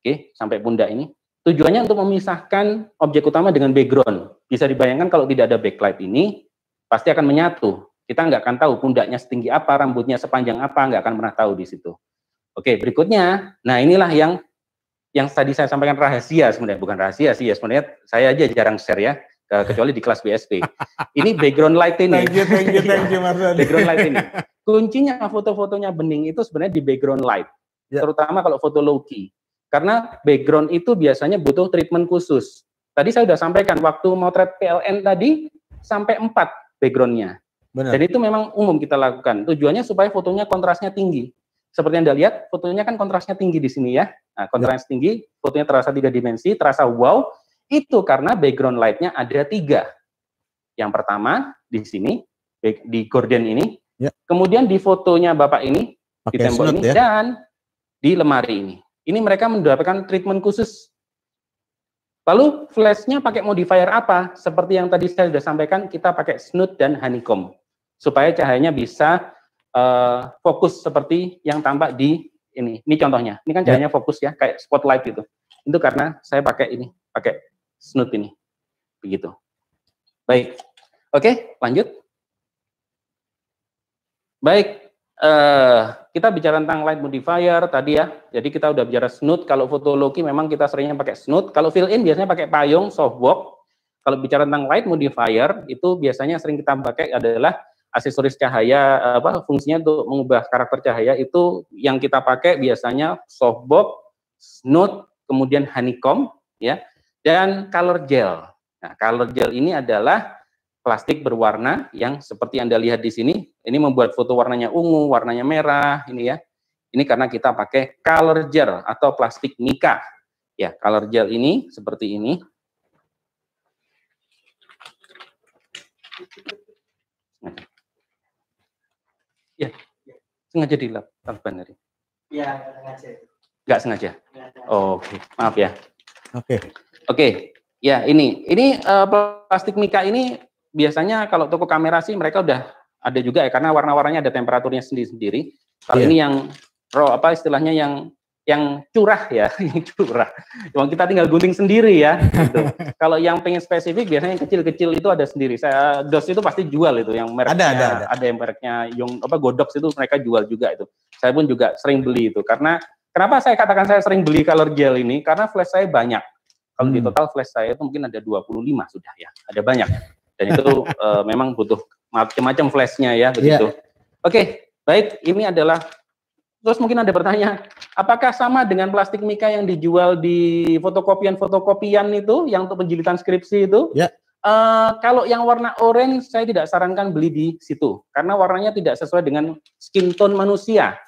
Oke, sampai pundak ini. tujuannya untuk memisahkan objek utama dengan background. Bisa dibayangkan kalau tidak ada backlight ini, pasti akan menyatu. Kita nggak akan tahu pundaknya setinggi apa, rambutnya sepanjang apa, nggak akan pernah tahu di situ. Oke, berikutnya, nah inilah yang tadi saya sampaikan rahasia sebenarnya, bukan rahasia sih ya, sebenarnya saya aja jarang share ya, kecuali di kelas BSP. Ini background light ini. Thank you Mas Dodi. Background light ini. Kuncinya foto-fotonya Bening itu sebenarnya di background light, terutama kalau foto low-key. Karena background itu biasanya butuh treatment khusus. Tadi saya sudah sampaikan, waktu motret PLN tadi, sampai 4 backgroundnya. Benar. Dan itu memang umum kita lakukan. Tujuannya supaya fotonya kontrasnya tinggi. Seperti yang Anda lihat, fotonya kan kontrasnya tinggi di sini ya. Nah, kontrasnya tinggi, fotonya terasa 3 dimensi, terasa wow. Itu karena background light-nya ada 3. Yang pertama, di sini, di gorden ini. Ya. Kemudian di fotonya Bapak ini, di tembok ini, ya. Dan di lemari ini. Ini mereka mendapatkan treatment khusus. Lalu flashnya pakai modifier apa? Seperti yang tadi saya sudah sampaikan, kita pakai snoot dan honeycomb. Supaya cahayanya bisa fokus seperti yang tampak di ini. Ini contohnya. Ini kan cahayanya fokus ya, kayak spotlight gitu. Itu karena saya pakai ini, pakai snoot ini. Begitu. Baik. Oke, lanjut. Baik. Kita bicara tentang light modifier tadi ya. Jadi kita udah bicara snoot. Kalau foto low-key memang kita seringnya pakai snoot. Kalau fill-in biasanya pakai payung, softbox. Kalau bicara tentang light modifier, itu biasanya sering kita pakai adalah aksesoris cahaya, fungsinya untuk mengubah karakter cahaya. Itu yang kita pakai biasanya softbox, snoot, kemudian honeycomb, ya, dan color gel. Nah, color gel ini adalah plastik berwarna yang seperti Anda lihat di sini. Ini membuat foto warnanya ungu, warnanya merah, ini ya. Ini karena kita pakai color gel atau plastik mica. Ya, color gel ini seperti ini. Ya, sengaja dilapkan dari. Iya, sengaja. Nggak sengaja. Oh, oke, maaf ya. Oke. Ya, ini plastik mica ini biasanya kalau toko kamera sih mereka udah ada juga ya, karena warna-warnanya ada temperaturnya sendiri-sendiri. Kalau ini yang raw, istilahnya yang curah ya, yang curah. Cuma kita tinggal gunting sendiri ya. Gitu. Kalau yang pengen spesifik biasanya yang kecil-kecil itu ada sendiri. DOS itu pasti jual itu, yang mereknya ada yang mereknya yang Godox itu mereka jual juga itu. Saya pun juga sering beli itu. Karena kenapa saya katakan saya sering beli color gel ini? Karena flash saya banyak. Kalau di total flash saya itu mungkin ada 25 sudah ya, ada banyak. Dan itu memang butuh macam-macam flashnya ya, begitu. Oke, baik, ini adalah, terus mungkin ada bertanya, apakah sama dengan plastik mica yang dijual di fotokopian itu, yang untuk penjilitan skripsi itu? Ya. Kalau yang warna orange, saya tidak sarankan beli di situ, karena warnanya tidak sesuai dengan skin tone manusia.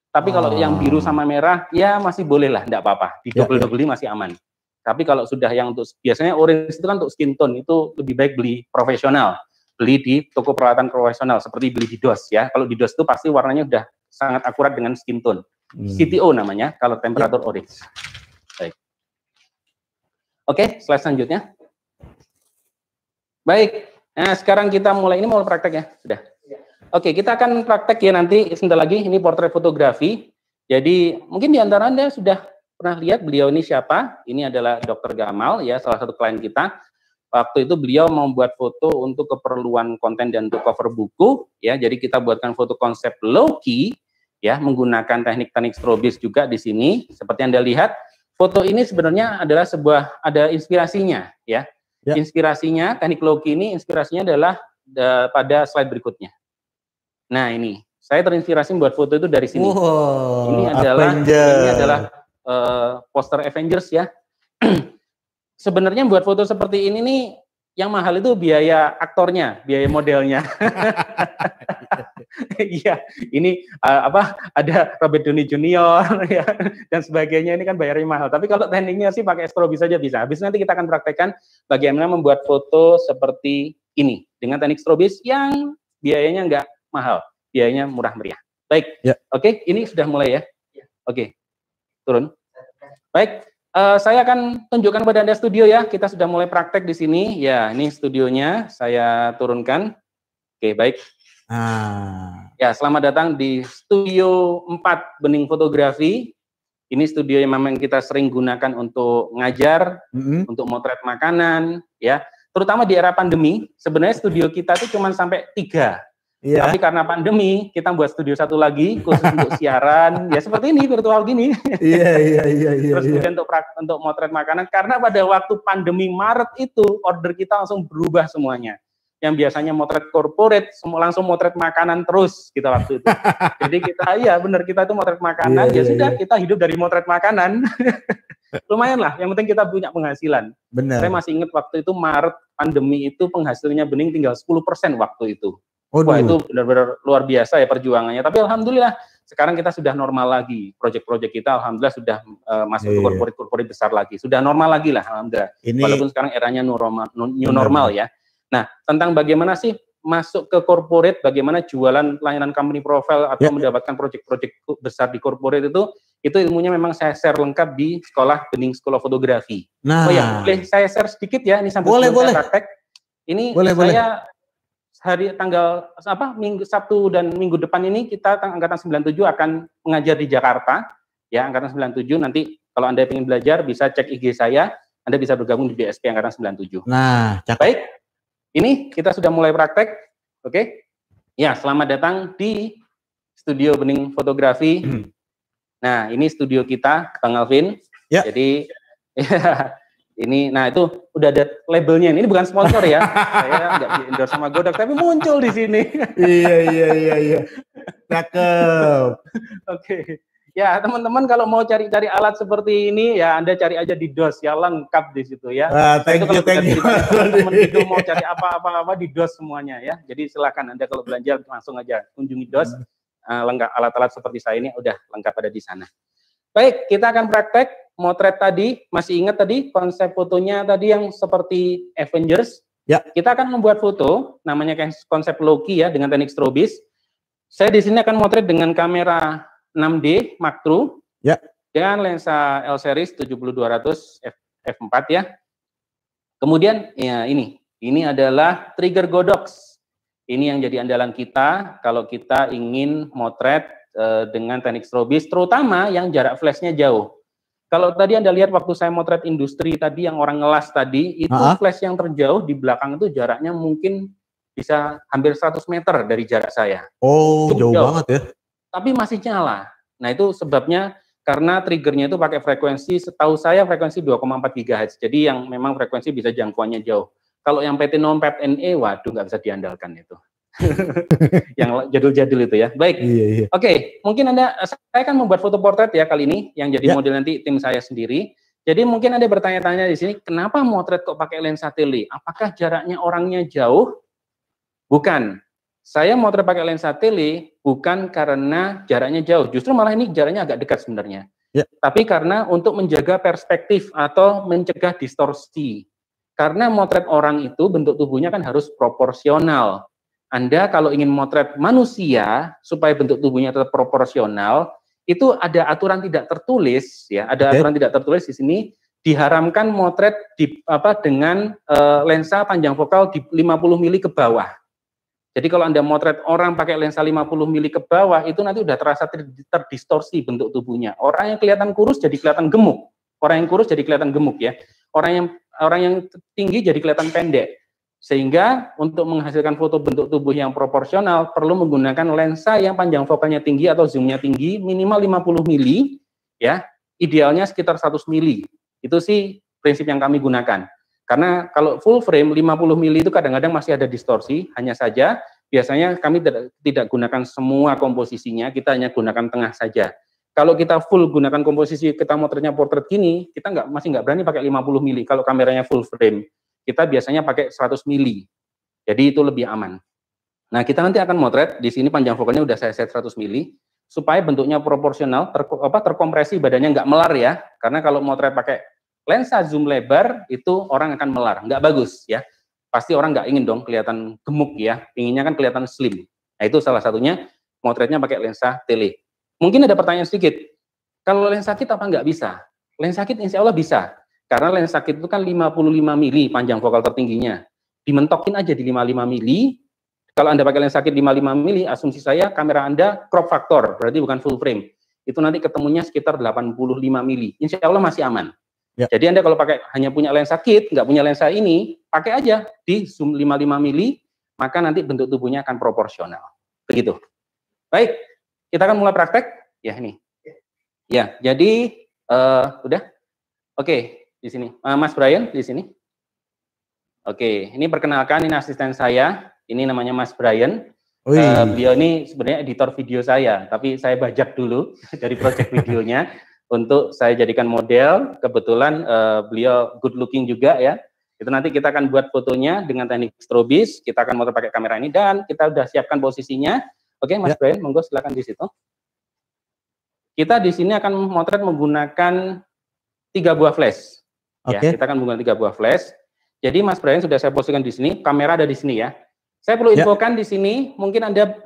Tapi kalau yang biru sama merah, ya masih boleh lah, tidak apa-apa, di double-double masih aman. Tapi kalau sudah yang untuk, biasanya orange itu kan untuk skin tone, itu lebih baik beli profesional. Beli di toko peralatan profesional, seperti beli di DOS ya. Kalau di DOS itu pasti warnanya udah sangat akurat dengan skin tone. CTO namanya, kalau temperatur orange. Baik. Oke, slide selanjutnya. Baik, nah sekarang kita mulai, ini mau praktek ya? Sudah. Oke, kita akan praktek ya nanti, sebentar lagi, ini portrait fotografi. Jadi, mungkin di antara Anda sudah pernah lihat beliau ini siapa? Ini adalah Dr. Gamal ya, salah satu klien kita. Waktu itu beliau membuat foto untuk keperluan konten dan untuk cover buku ya. Jadi kita buatkan foto konsep low key ya, menggunakan teknik-teknik strobis juga di sini. Seperti Anda lihat, foto ini sebenarnya adalah ada inspirasinya ya. Inspirasinya teknik low key ini inspirasinya adalah pada slide berikutnya. Nah, ini saya terinspirasi membuat foto itu dari sini. Wow, ini adalah poster Avengers ya. Sebenarnya buat foto seperti ini nih yang mahal itu biaya aktornya, biaya modelnya. Iya, ini ada Robert Downey Junior ya dan sebagainya, ini kan bayarnya mahal. Tapi kalau tekniknya sih pakai strobis saja bisa. Habis nanti kita akan praktekkan bagaimana membuat foto seperti ini dengan teknik strobis yang biayanya nggak mahal, biayanya murah meriah. Baik, Oke, ini sudah mulai ya. Oke. Turun. Baik, saya akan tunjukkan kepada Anda studio ya. Kita sudah mulai praktek di sini. Ya, ini studionya saya turunkan. Oke, baik. Ya, selamat datang di Studio 4 Bening Fotografi. Ini studio yang memang kita sering gunakan untuk ngajar, untuk motret makanan, ya. Terutama di era pandemi, sebenarnya studio kita itu cuma sampai 3. Iya. Tapi karena pandemi, kita buat studio 1 lagi khusus untuk siaran, ya seperti ini, virtual gini. Iya. Terus kemudian untuk motret makanan, karena pada waktu pandemi Maret itu order kita langsung berubah semuanya. Yang biasanya motret corporate, langsung motret makanan terus kita waktu itu. Jadi kita, ya benar, kita itu motret makanan, sudah kita hidup dari motret makanan. Lumayan lah, yang penting kita punya penghasilan. Benar. Saya masih ingat waktu itu Maret pandemi itu penghasilannya Bening tinggal 10% waktu itu. Wah, itu benar-benar luar biasa ya perjuangannya. Tapi alhamdulillah sekarang kita sudah normal lagi. Proyek-proyek kita alhamdulillah sudah masuk ke corporate besar lagi. Sudah normal lagi lah alhamdulillah. Walaupun sekarang eranya new normal ya. Nah, tentang bagaimana sih masuk ke corporate, bagaimana jualan layanan company profile atau mendapatkan proyek-proyek besar di corporate itu ilmunya memang saya share lengkap di sekolah Bening School of Photography. Nah, boleh saya share sedikit ya ini sambil saya praktek. Ini saya hari tanggal Sabtu dan Minggu depan ini kita angkatan 97 akan mengajar di Jakarta ya, angkatan 97. Nanti kalau Anda ingin belajar bisa cek IG saya, Anda bisa bergabung di BSP angkatan 97. Nah, baik. Ini kita sudah mulai praktek. Oke. Ya, selamat datang di studio Bening Fotografi. Nah, ini studio kita, Bang Alvin. Ya. Jadi ini, nah itu udah ada labelnya. Ini bukan sponsor ya. Saya nggak di-endorse sama Godok, tapi muncul di sini. Iya. Cakep. Oke. Ya, teman-teman kalau mau cari-cari alat seperti ini, ya Anda cari aja di DOS, ya lengkap di situ ya. Thank you. Teman-teman itu mau cari apa-apa di DOS semuanya ya. Jadi silakan Anda kalau belanja langsung aja kunjungi DOS. Lengkap alat-alat seperti saya ini udah lengkap ada di sana. Baik, kita akan praktek motret tadi. Masih ingat tadi konsep fotonya tadi yang seperti Avengers? Ya. Kita akan membuat foto, namanya konsep Loki ya, dengan teknik strobis. Saya di sini akan motret dengan kamera 6D makro ya, dengan lensa L series 70-200 f4 ya. Kemudian ya ini adalah trigger Godox. Ini yang jadi andalan kita kalau kita ingin motret dengan teknik strobis, terutama yang jarak flashnya jauh. Kalau tadi Anda lihat waktu saya motret industri tadi yang orang ngelas tadi, itu flash yang terjauh di belakang itu jaraknya mungkin bisa hampir 100 meter dari jarak saya. Oh, jauh banget ya. Tapi masih nyala. Nah, itu sebabnya karena triggernya itu pakai frekuensi, setahu saya frekuensi 2,4 GHz. Jadi yang memang frekuensi bisa jangkauannya jauh. Kalau yang PTNOM, PET-NE, waduh nggak bisa diandalkan itu. Yang jadul-jadul itu ya. Baik. Iya. Oke, mungkin saya akan membuat foto portrait ya kali ini, yang jadi model nanti tim saya sendiri. Jadi mungkin Anda bertanya-tanya di sini, kenapa motret kok pakai lensa tele? Apakah jaraknya orangnya jauh? Bukan. Saya motret pakai lensa tele bukan karena jaraknya jauh, justru malah ini jaraknya agak dekat sebenarnya. Ya. Tapi karena untuk menjaga perspektif atau mencegah distorsi. Karena motret orang itu bentuk tubuhnya kan harus proporsional. Anda kalau ingin motret manusia supaya bentuk tubuhnya tetap proporsional, itu ada aturan tidak tertulis ya, ada aturan tidak tertulis di sini diharamkan motret dengan lensa panjang fokal di 50 mili ke bawah. Jadi kalau Anda motret orang pakai lensa 50 mili ke bawah, itu nanti udah terasa terdistorsi bentuk tubuhnya. Orang yang kelihatan kurus jadi kelihatan gemuk. Orang yang kurus jadi kelihatan gemuk ya. Orang yang tinggi jadi kelihatan pendek. Sehingga untuk menghasilkan foto bentuk tubuh yang proporsional perlu menggunakan lensa yang panjang fokalnya tinggi atau zoomnya tinggi, minimal 50 mili ya. Idealnya sekitar 100 mili. Itu sih prinsip yang kami gunakan. Karena kalau full frame 50 mili itu kadang-kadang masih ada distorsi, hanya saja biasanya kami tidak gunakan semua komposisinya, kita hanya gunakan tengah saja. Kalau kita full gunakan komposisi, kita motretnya portrait gini, kita masih nggak berani pakai 50 mili kalau kameranya full frame. Kita biasanya pakai 100 mili. Jadi itu lebih aman. Nah, kita nanti akan motret, di sini panjang fokalnya udah saya set 100 mili, supaya bentuknya proporsional, terkompresi badannya nggak melar ya, karena kalau motret pakai lensa zoom lebar itu orang akan melar, nggak bagus ya. Pasti orang nggak ingin dong kelihatan gemuk ya, inginnya kan kelihatan slim. Nah itu salah satunya motretnya pakai lensa tele. Mungkin ada pertanyaan sedikit, kalau lensa kit apa nggak bisa? Lensa kit insya Allah bisa, karena lensa kit itu kan 55 mili panjang fokal tertingginya. Dimentokin aja di 55 mili. Kalau Anda pakai lensa kit 55 mili, asumsi saya kamera Anda crop factor, berarti bukan full frame. itu nanti ketemunya sekitar 85 mili. Insya Allah masih aman. Ya. Jadi Anda kalau pakai hanya punya lensa kit, nggak punya lensa ini, pakai aja di zoom 55 mili, maka nanti bentuk tubuhnya akan proporsional. Begitu. Baik, kita akan mulai praktek. Ya ini. Ya, jadi udah. Oke, di sini. Mas Brian di sini. Oke, ini perkenalkan, ini asisten saya. Ini namanya Mas Brian. Beliau ini sebenarnya editor video saya, tapi saya bajak dulu dari project videonya untuk saya jadikan model. Kebetulan beliau good looking juga ya. Itu nanti kita akan buat fotonya dengan teknik strobis. Kita akan motor pakai kamera ini dan kita udah siapkan posisinya. Oke, Mas Brian, monggo silakan di situ. Kita di sini akan motret menggunakan 3 buah flash. Ya, kita akan menggunakan 3 buah flash. Jadi Mas Brian sudah saya posisikan di sini, kamera ada di sini ya. Saya perlu infokan di sini, mungkin Anda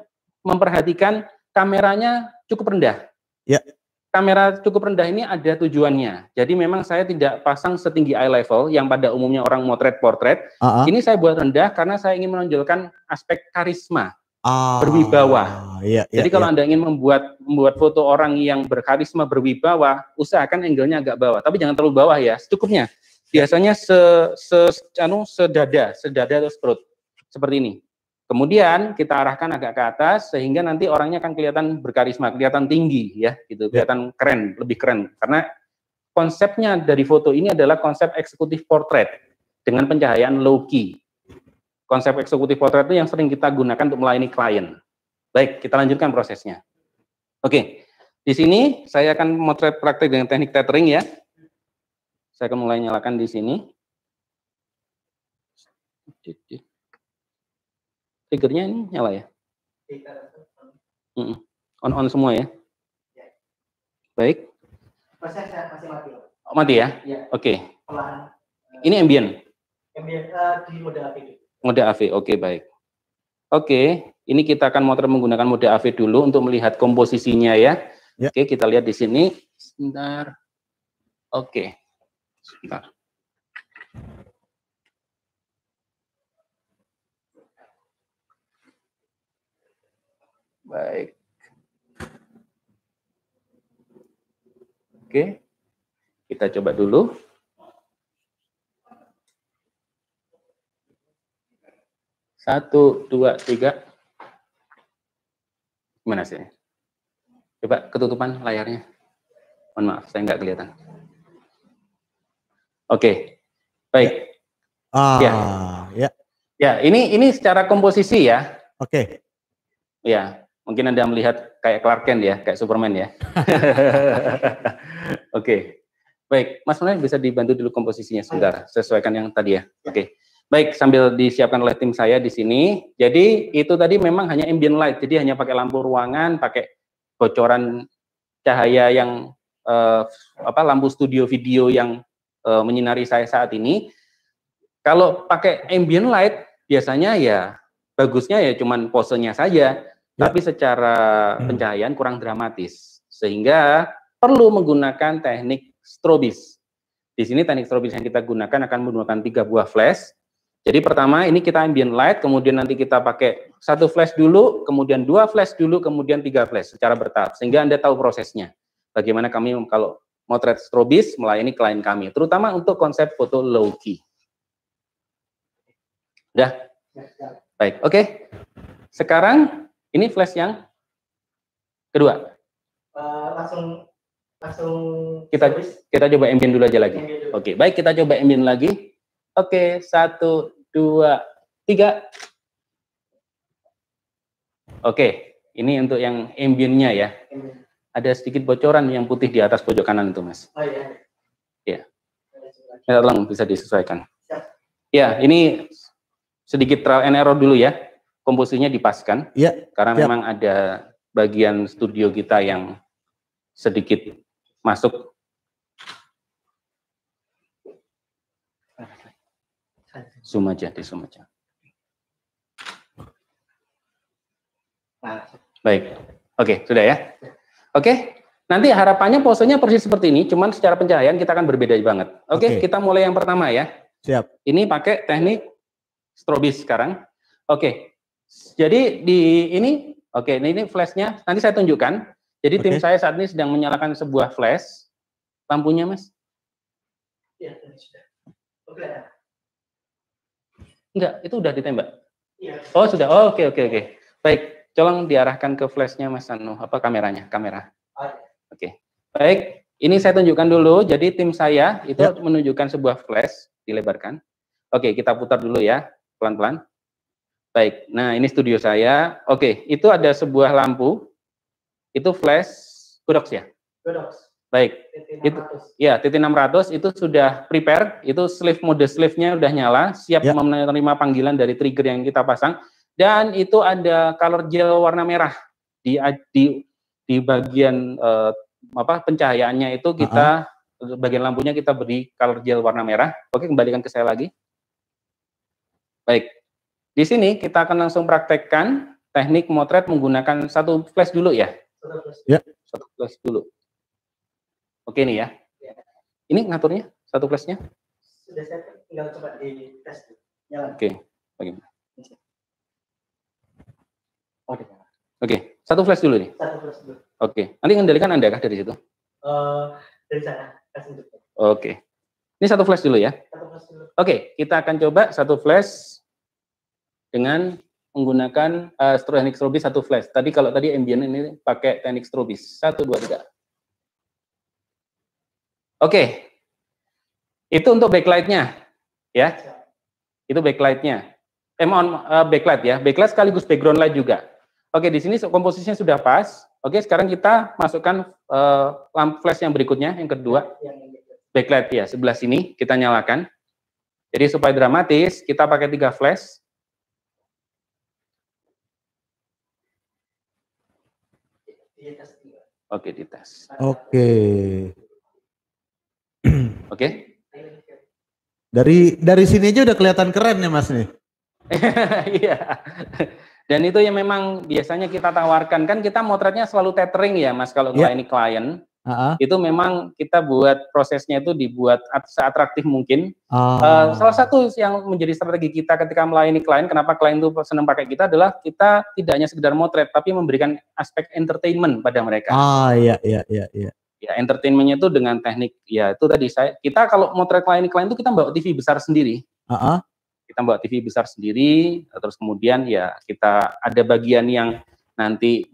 memperhatikan kameranya cukup rendah. Ya. Kamera cukup rendah ini ada tujuannya. Jadi memang saya tidak pasang setinggi eye level yang pada umumnya orang motret portret. Ini saya buat rendah karena saya ingin menonjolkan aspek karisma, berwibawa. Jadi kalau Anda ingin membuat foto orang yang berkarisma, berwibawa, usahakan angle-nya agak bawah. Tapi jangan terlalu bawah ya, secukupnya. Biasanya sedada atau perut. Seperti ini. Kemudian kita arahkan agak ke atas sehingga nanti orangnya akan kelihatan berkarisma, kelihatan tinggi ya, gitu, kelihatan keren, lebih keren. Karena konsepnya dari foto ini adalah konsep eksekutif portrait dengan pencahayaan low key. Konsep eksekutif portrait itu yang sering kita gunakan untuk melayani klien. Baik, kita lanjutkan prosesnya. Oke, di sini saya akan motret praktek dengan teknik tethering ya. Saya akan mulai nyalakan di sini. Triggernya ini nyala ya? On semua ya? Baik. Prosesnya masih mati. Oh, mati ya? Oke. Ini ambient? Ambient di mode AV. Mode AV, oke baik. Oke, ini kita akan motret menggunakan mode AV dulu untuk melihat komposisinya ya. Oke, kita lihat di sini. Sebentar. Oke. Sebentar. Baik. Oke. Kita coba dulu. Satu, dua, tiga. Gimana sih? Coba ketutupan layarnya. Mohon maaf, saya nggak kelihatan. Oke. Baik. Ya, ini secara komposisi ya. Oke. Ya. Mungkin Anda melihat kayak Clark Kent ya, kayak Superman ya. Oke. Baik, Mas Brian bisa dibantu dulu komposisinya sebentar, sesuaikan yang tadi ya. Oke. Baik, sambil disiapkan oleh tim saya di sini. Jadi itu tadi memang hanya ambient light, jadi hanya pakai lampu ruangan, pakai bocoran cahaya yang lampu studio video yang menyinari saya saat ini. Kalau pakai ambient light biasanya ya bagusnya ya cuman posenya saja. Tapi secara pencahayaan kurang dramatis, sehingga perlu menggunakan teknik strobis. Di sini teknik strobis yang kita gunakan akan menggunakan 3 buah flash. Jadi pertama ini kita ambient light, kemudian nanti kita pakai 1 flash dulu, kemudian 2 flash dulu, kemudian 3 flash secara bertahap, sehingga Anda tahu prosesnya. Bagaimana kami kalau motret strobis melayani klien kami, terutama untuk konsep foto low key. Udah? Baik, oke. Sekarang ini flash yang kedua. Langsung kita coba ambient dulu aja lagi. Oke, baik, kita coba ambient lagi. Oke, 1, 2, 3. Oke, ini untuk yang ambientnya ya. Ada sedikit bocoran yang putih di atas pojok kanan itu, Mas. Oh iya. Ya. Tolong bisa disesuaikan. Ya, ini sedikit trial and error dulu ya. Komposisinya dipaskan, karena memang ada bagian studio kita yang sedikit masuk. Zoom aja, di zoom aja. Baik, oke, sudah ya. Oke, nanti harapannya posenya persis seperti ini, cuman secara pencahayaan kita akan berbeda banget. Oke, kita mulai yang pertama ya. Siap. Ini pakai teknik strobis sekarang. Oke. Jadi di ini, oke, ini flashnya nanti saya tunjukkan. Jadi tim Oke. saya saat ini sedang menyalakan sebuah flash. Lampunya, Mas? Iya, ini sudah. Oke. Enggak, itu udah ditembak. Iya. Oh, sudah. Oh, oke. Baik, tolong diarahkan ke flashnya, Mas Anu. Apa kameranya? Kamera. Oke. Baik, ini saya tunjukkan dulu. Jadi tim saya itu Ya. menunjukkan sebuah flash, dilebarkan. Oke, kita putar dulu ya, pelan-pelan. Baik, nah ini studio saya. Oke, itu ada sebuah lampu. Itu flash Godox ya? Godox. Baik. Itu ya, TT600 itu sudah prepare, itu mode sleeve-nya udah nyala, siap Ya. menerima panggilan dari trigger yang kita pasang, dan itu ada color gel warna merah di bagian pencahayaannya itu kita bagian lampunya kita beri color gel warna merah. Oke, kembalikan ke saya lagi. Baik, di sini kita akan langsung praktekkan teknik motret menggunakan satu flash dulu ya. Ya. Satu flash dulu. Oke nih ya. Ini ngaturnya satu flashnya. Sudah saya tinggal coba di tes. Nyala. Oke, bagaimana? Oke. Oke, satu flash dulu nih. Satu plus dulu. Oke, nanti kendalikan Anda kah dari situ? Dari sana. Kasih dulu. Oke. Ini satu flash dulu ya. Satu plus dulu. Oke, kita akan coba satu flash dengan menggunakan teknik strobis satu flash. Tadi kalau tadi ambient ini pakai teknik strobis. 1, 2, 3. Oke. Itu untuk backlight-nya. Ya. Itu backlight-nya. Backlight ya. Backlight sekaligus background light juga. Oke, di sini komposisinya sudah pas. Oke, sekarang kita masukkan lampu flash yang berikutnya, yang kedua. Backlight ya, sebelah sini kita nyalakan. Jadi supaya dramatis, kita pakai 3 flash. Oke, dites. Oke. Oke. Dari sini aja udah kelihatan keren ya Mas nih. Iya. Dan itu yang memang biasanya kita tawarkan, kan kita motretnya selalu tethering ya Mas kalau melayani klien. Itu memang kita buat prosesnya itu dibuat seatraktif mungkin. Salah satu yang menjadi strategi kita ketika melayani klien, kenapa klien itu senang pakai kita adalah kita tidak hanya sekedar motret, tapi memberikan aspek entertainment pada mereka. Iya. Ya, entertainmentnya itu dengan teknik, ya itu tadi kita kalau motret klien itu kita bawa TV besar sendiri. Kita bawa TV besar sendiri, terus kemudian ya kita ada bagian yang nanti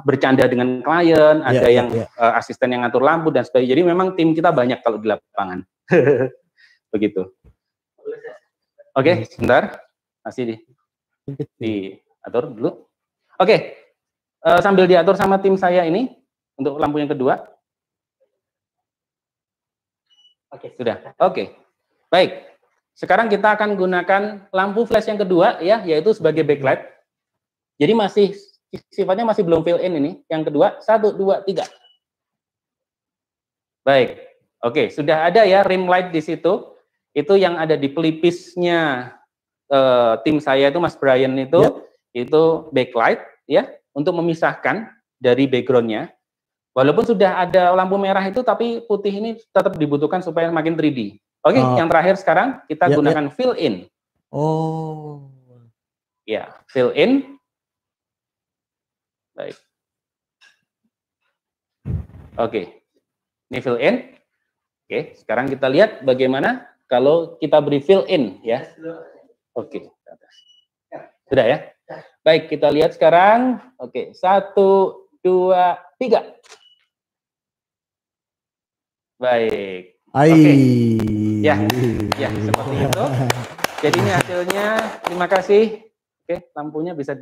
bercanda dengan klien, ada yang asisten yang ngatur lampu dan sebagainya. Jadi memang tim kita banyak kalau di lapangan. Begitu. Oke, sebentar. Masih diatur dulu. Oke. Sambil diatur sama tim saya ini untuk lampu yang kedua. Oke, sudah. Oke. Baik. Sekarang kita akan gunakan lampu flash yang kedua ya, yaitu sebagai backlight. Jadi masih sifatnya masih belum fill in ini. Yang kedua, 1, 2, 3. Baik. Oke, sudah ada ya rim light di situ. Itu yang ada di pelipisnya tim saya itu Mas Brian itu backlight ya, untuk memisahkan dari backgroundnya. Walaupun sudah ada lampu merah itu, tapi putih ini tetap dibutuhkan supaya makin 3D. Oke, yang terakhir sekarang kita gunakan fill in. Ya, fill in. Baik. Oke. Ini fill in. Oke, sekarang kita lihat bagaimana kalau kita beri fill in ya. Oke. Sudah ya? Baik, kita lihat sekarang. Oke, 1, 2, 3. Baik. Oke. Ya, seperti itu. Jadi ini hasilnya. Terima kasih. Oke, lampunya bisa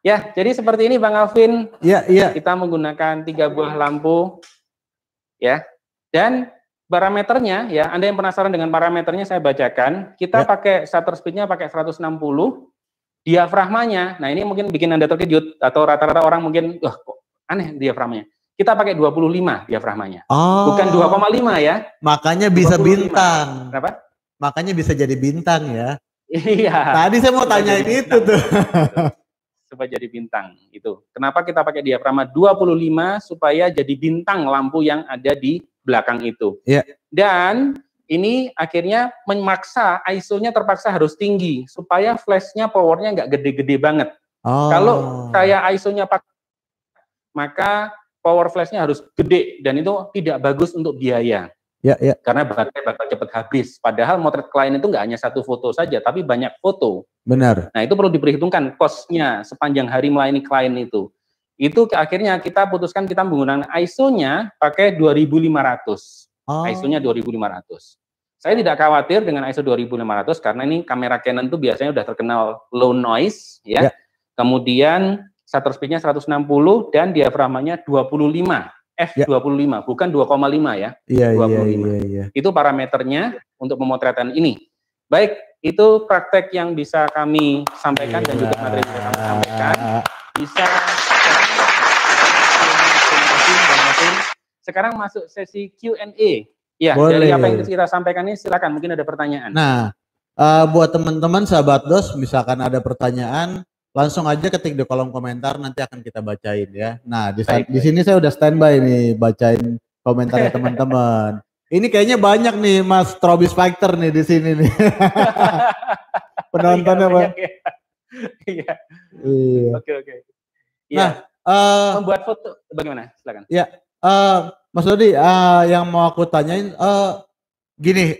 Ya, jadi seperti ini Bang Alvin. Iya. Kita menggunakan 3 buah lampu. Ya. Dan parameternya ya, Anda yang penasaran dengan parameternya saya bacakan. Kita pakai shutter speed-nya pakai 160. Diafragmanya, nah ini mungkin bikin Anda terkejut atau rata-rata orang mungkin wah kok aneh diafragmanya. Kita pakai 25 diafragmanya. Bukan 2,5 ya. Makanya bisa 25. bintang. Kenapa? Makanya bisa jadi bintang ya. Iya. Tadi saya mau tanyain itu tuh. Supaya jadi bintang itu. Kenapa kita pakai diafragma 25 supaya jadi bintang lampu yang ada di belakang itu. Iya. Dan ini akhirnya memaksa ISO-nya terpaksa harus tinggi supaya flash-nya powernya nggak gede-gede banget. Kalau saya ISO-nya pakai maka power flashnya harus gede dan itu tidak bagus untuk biaya. Ya, ya. Karena baterai bakal cepat habis. Padahal motret klien itu nggak hanya satu foto saja, tapi banyak foto. Benar. Nah itu perlu diperhitungkan cost-nya sepanjang hari melayani klien itu. Itu akhirnya kita putuskan kita menggunakan ISO-nya pakai 2500. ISO-nya 2500. Saya tidak khawatir dengan ISO 2500 karena ini kamera Canon itu biasanya udah terkenal low noise ya. Kemudian shutter speed-nya 160 dan diaframanya 25 f25 bukan 2,5 ya. 25. Iya. Itu parameternya untuk pemotretan ini. Baik, itu praktek yang bisa kami sampaikan dan juga materi yang kami sampaikan. Bisa sekarang masuk sesi Q&A. Ya, boleh. Dari apa yang kita sampaikan ini silakan, mungkin ada pertanyaan. Nah, buat teman-teman sahabat DOS, misalkan ada pertanyaan, langsung aja ketik di kolom komentar, nanti akan kita bacain ya. Nah, di sini saya udah standby nih bacain komentarnya teman-teman. Ini kayaknya banyak nih Mas Trobis Fighter nih di sini nih. Penontonnya Pak. Iya. Oke. Nah, membuat foto bagaimana? Silakan. Ya, Mas Dodi, yang mau aku tanyain, gini,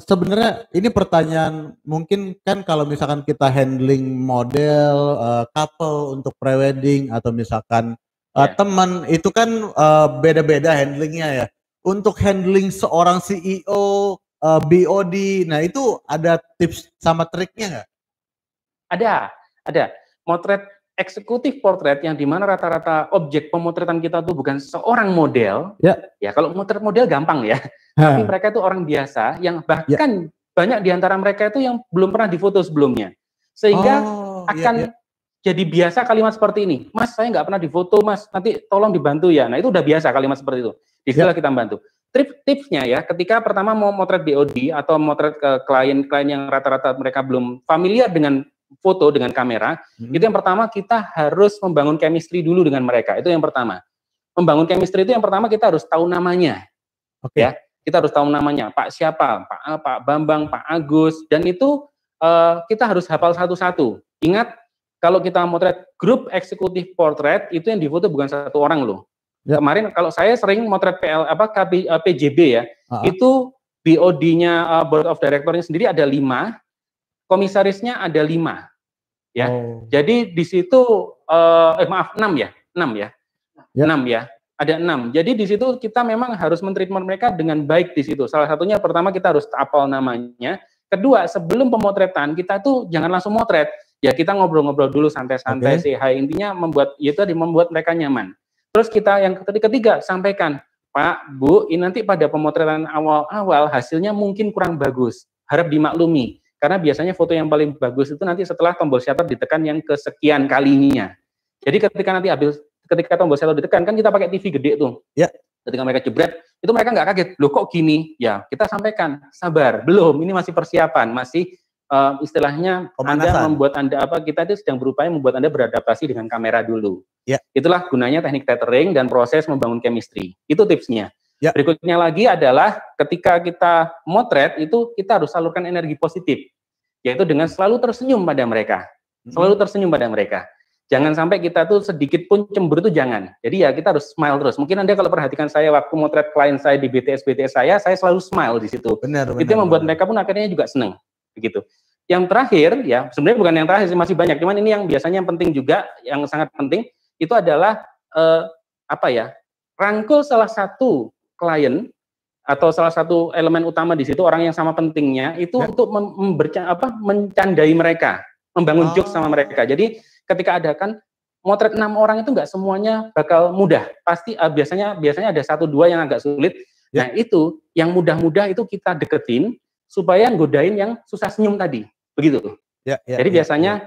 sebenarnya ini pertanyaan mungkin kan kalau misalkan kita handling model, couple untuk prewedding atau misalkan teman itu kan beda-beda handlingnya ya. Untuk handling seorang CEO, BOD, nah itu ada tips sama triknya nggak? Ada. Motret eksekutif portrait yang dimana rata-rata objek pemotretan kita tuh bukan seorang model. Ya kalau motret model gampang ya. Tapi mereka itu orang biasa yang bahkan banyak di antara mereka itu yang belum pernah difoto sebelumnya. Sehingga akan jadi biasa kalimat seperti ini. Mas, saya nggak pernah difoto, Mas. Nanti tolong dibantu ya. Nah, itu udah biasa kalimat seperti itu. Disitulah kita bantu. Tipsnya ya, ketika pertama mau motret BOD atau motret ke klien-klien yang rata-rata mereka belum familiar dengan foto dengan kamera, itu yang pertama kita harus membangun chemistry dulu dengan mereka. Itu yang pertama. Membangun chemistry itu yang pertama kita harus tahu namanya. Ya, kita harus tahu namanya. Pak siapa? Pak Bambang, Pak Agus, dan itu kita harus hafal satu-satu. Ingat, kalau kita motret grup eksekutif portrait itu yang difoto bukan satu orang loh. Kemarin kalau saya sering motret PJB ya, itu BOD-nya Board of Director-nya sendiri ada 5, komisarisnya ada 5, ya. Jadi di situ 6 ya, 6 ya, ada 6. Jadi di situ kita memang harus men-treatment mereka dengan baik di situ. Salah satunya pertama kita harus hafal namanya. Kedua, sebelum pemotretan kita tuh jangan langsung motret. Ya kita ngobrol-ngobrol dulu santai-santai, say hi. Intinya membuat mereka nyaman. Terus kita yang ketiga sampaikan, Pak, Bu, ini nanti pada pemotretan awal-awal hasilnya mungkin kurang bagus. Harap dimaklumi. Karena biasanya foto yang paling bagus itu nanti setelah tombol shutter ditekan yang kesekian kalinya. Jadi ketika tombol shutter ditekan, kan kita pakai TV gede tuh. Ya. Ketika mereka jebret, itu mereka nggak kaget. Loh kok gini? Ya, kita sampaikan, sabar, belum, ini masih persiapan, masih istilahnya kita itu sedang berupaya membuat Anda beradaptasi dengan kamera dulu. Ya. Itulah gunanya teknik tethering dan proses membangun chemistry. Itu tipsnya. Ya. Berikutnya lagi adalah ketika kita motret itu kita harus salurkan energi positif, yaitu dengan selalu tersenyum pada mereka. Selalu tersenyum pada mereka. Jangan sampai kita tuh sedikit pun cemburu itu jangan. Jadi ya kita harus smile terus. Mungkin Anda kalau perhatikan saya waktu motret klien saya di BTS saya selalu smile di situ. Itu yang membuat mereka pun akhirnya juga senang. Begitu. Yang terakhir ya, sebenarnya bukan yang terakhir sih, masih banyak. Cuman ini yang biasanya penting juga, yang sangat penting itu adalah rangkul salah satu klien atau salah satu elemen utama di situ, orang yang sama pentingnya itu untuk mencandai mereka, membangun jokes sama mereka. Jadi ketika ada kan motret 6 orang itu nggak semuanya bakal mudah. Pasti biasanya ada 1-2 yang agak sulit. Nah, itu yang mudah-mudah itu kita deketin supaya godain yang susah senyum tadi. Begitu. Jadi biasanya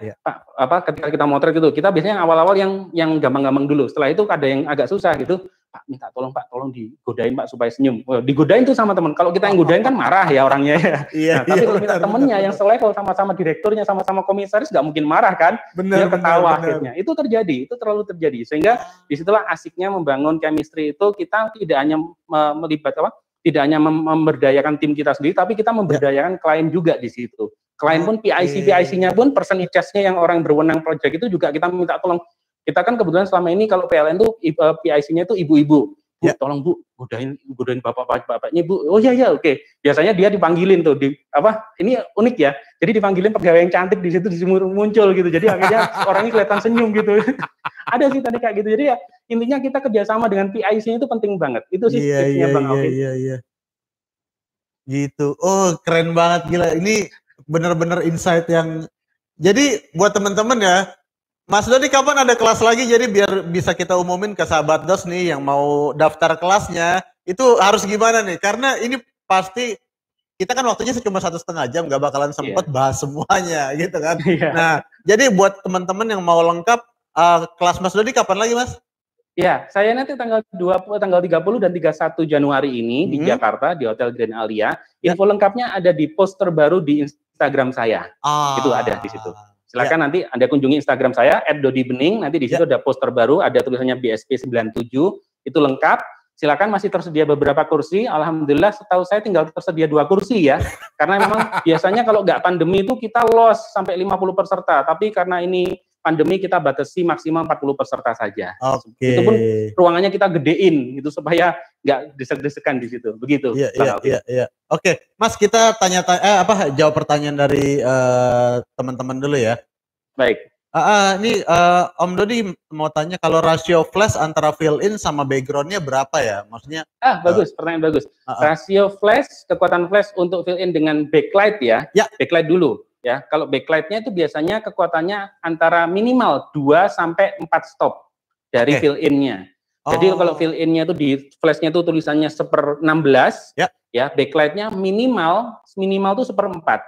ketika kita motret gitu, kita biasanya awal-awal yang gampang-gampang dulu. Setelah itu ada yang agak susah gitu. Pak, minta tolong Pak, tolong digodain Pak supaya senyum. Digodain tuh sama teman. Kalau kita yang godain kan marah ya orangnya ya. Tapi kalau minta temennya yang selevel sama-sama direkturnya, sama-sama komisaris nggak mungkin marah kan? Dia ketawa akhirnya. Itu terjadi, itu terlalu terjadi. Sehingga disitulah asiknya membangun chemistry itu, kita tidak hanya tidak hanya memberdayakan tim kita sendiri, tapi kita memberdayakan klien juga di situ. Klien pun PIC-nya pun person in charge-nya yang orang berwenang project itu juga kita minta tolong, Kita kan kebetulan selama ini kalau PLN tuh PIC-nya itu ibu-ibu. Bu, tolong Bu, godain bapak-bapaknya Bu. Oh iya, oke. Biasanya dia dipanggilin tuh, ini unik ya. Jadi dipanggilin pegawai yang cantik di situ muncul gitu. Jadi akhirnya orangnya kelihatan senyum gitu. Ada sih tadi kayak gitu. Jadi ya intinya kita kerjasama dengan PIC-nya itu penting banget. Itu sih tipsnya Bang Alvin. Iya. Gitu. Oh, keren banget, gila. Ini bener-bener insight yang... Jadi buat teman-teman ya, Mas Dodi kapan ada kelas lagi, jadi biar bisa kita umumin ke sahabat DOS nih yang mau daftar kelasnya, itu harus gimana nih? Karena ini pasti kita kan waktunya cuma 1,5 jam, gak bakalan sempet bahas semuanya gitu kan. Nah, jadi buat teman-teman yang mau lengkap, kelas Mas Dodi kapan lagi Mas? Ya, saya nanti tanggal 30 dan 31 Januari ini di Jakarta, di Hotel Grand Alia. Info lengkapnya ada di post terbaru di Instagram saya. Itu ada di situ. Silakan nanti Anda kunjungi Instagram saya @dodibening, nanti di situ ada poster baru, ada tulisannya BSP 97, itu lengkap. Silakan, masih tersedia beberapa kursi. Alhamdulillah setahu saya tinggal tersedia 2 kursi ya. Karena memang biasanya kalau nggak pandemi itu kita loss sampai 50 peserta, tapi karena ini pandemi kita batasi maksimal 40 peserta saja. Itu pun ruangannya kita gedein gitu supaya nggak desek-desekan di situ. Begitu. Iya. Oke, Mas, kita jawab pertanyaan dari teman-teman dulu ya. Baik. Ini Om Dodi mau tanya, kalau rasio flash antara fill-in sama backgroundnya berapa ya? Maksudnya? Bagus, pertanyaan bagus. Rasio flash, kekuatan flash untuk fill-in dengan backlight ya. Backlight dulu. Ya, kalau backlightnya itu biasanya kekuatannya antara minimal 2 sampai 4 stop dari fill-in-nya. Jadi kalau fill-in-nya itu di flash-nya itu tulisannya 1/16, ya backlightnya minimal itu 1/4.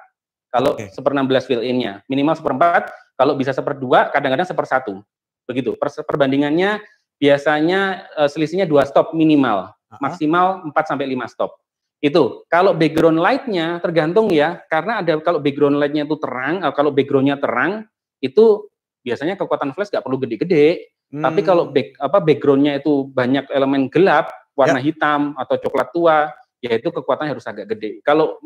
Kalau 1/16 fill-in-nya, minimal 1/4, kalau bisa 1/2, kadang-kadang 1/1. Begitu. Perbandingannya biasanya selisihnya 2 stop minimal, maksimal 4 sampai 5 stop. Itu kalau background light-nya tergantung ya, karena ada kalau background light-nya itu terang, kalau background-nya terang itu biasanya kekuatan flash nggak perlu gede-gede. Tapi kalau background-nya itu banyak elemen gelap, warna hitam atau coklat tua, ya itu kekuatannya harus agak gede. Kalau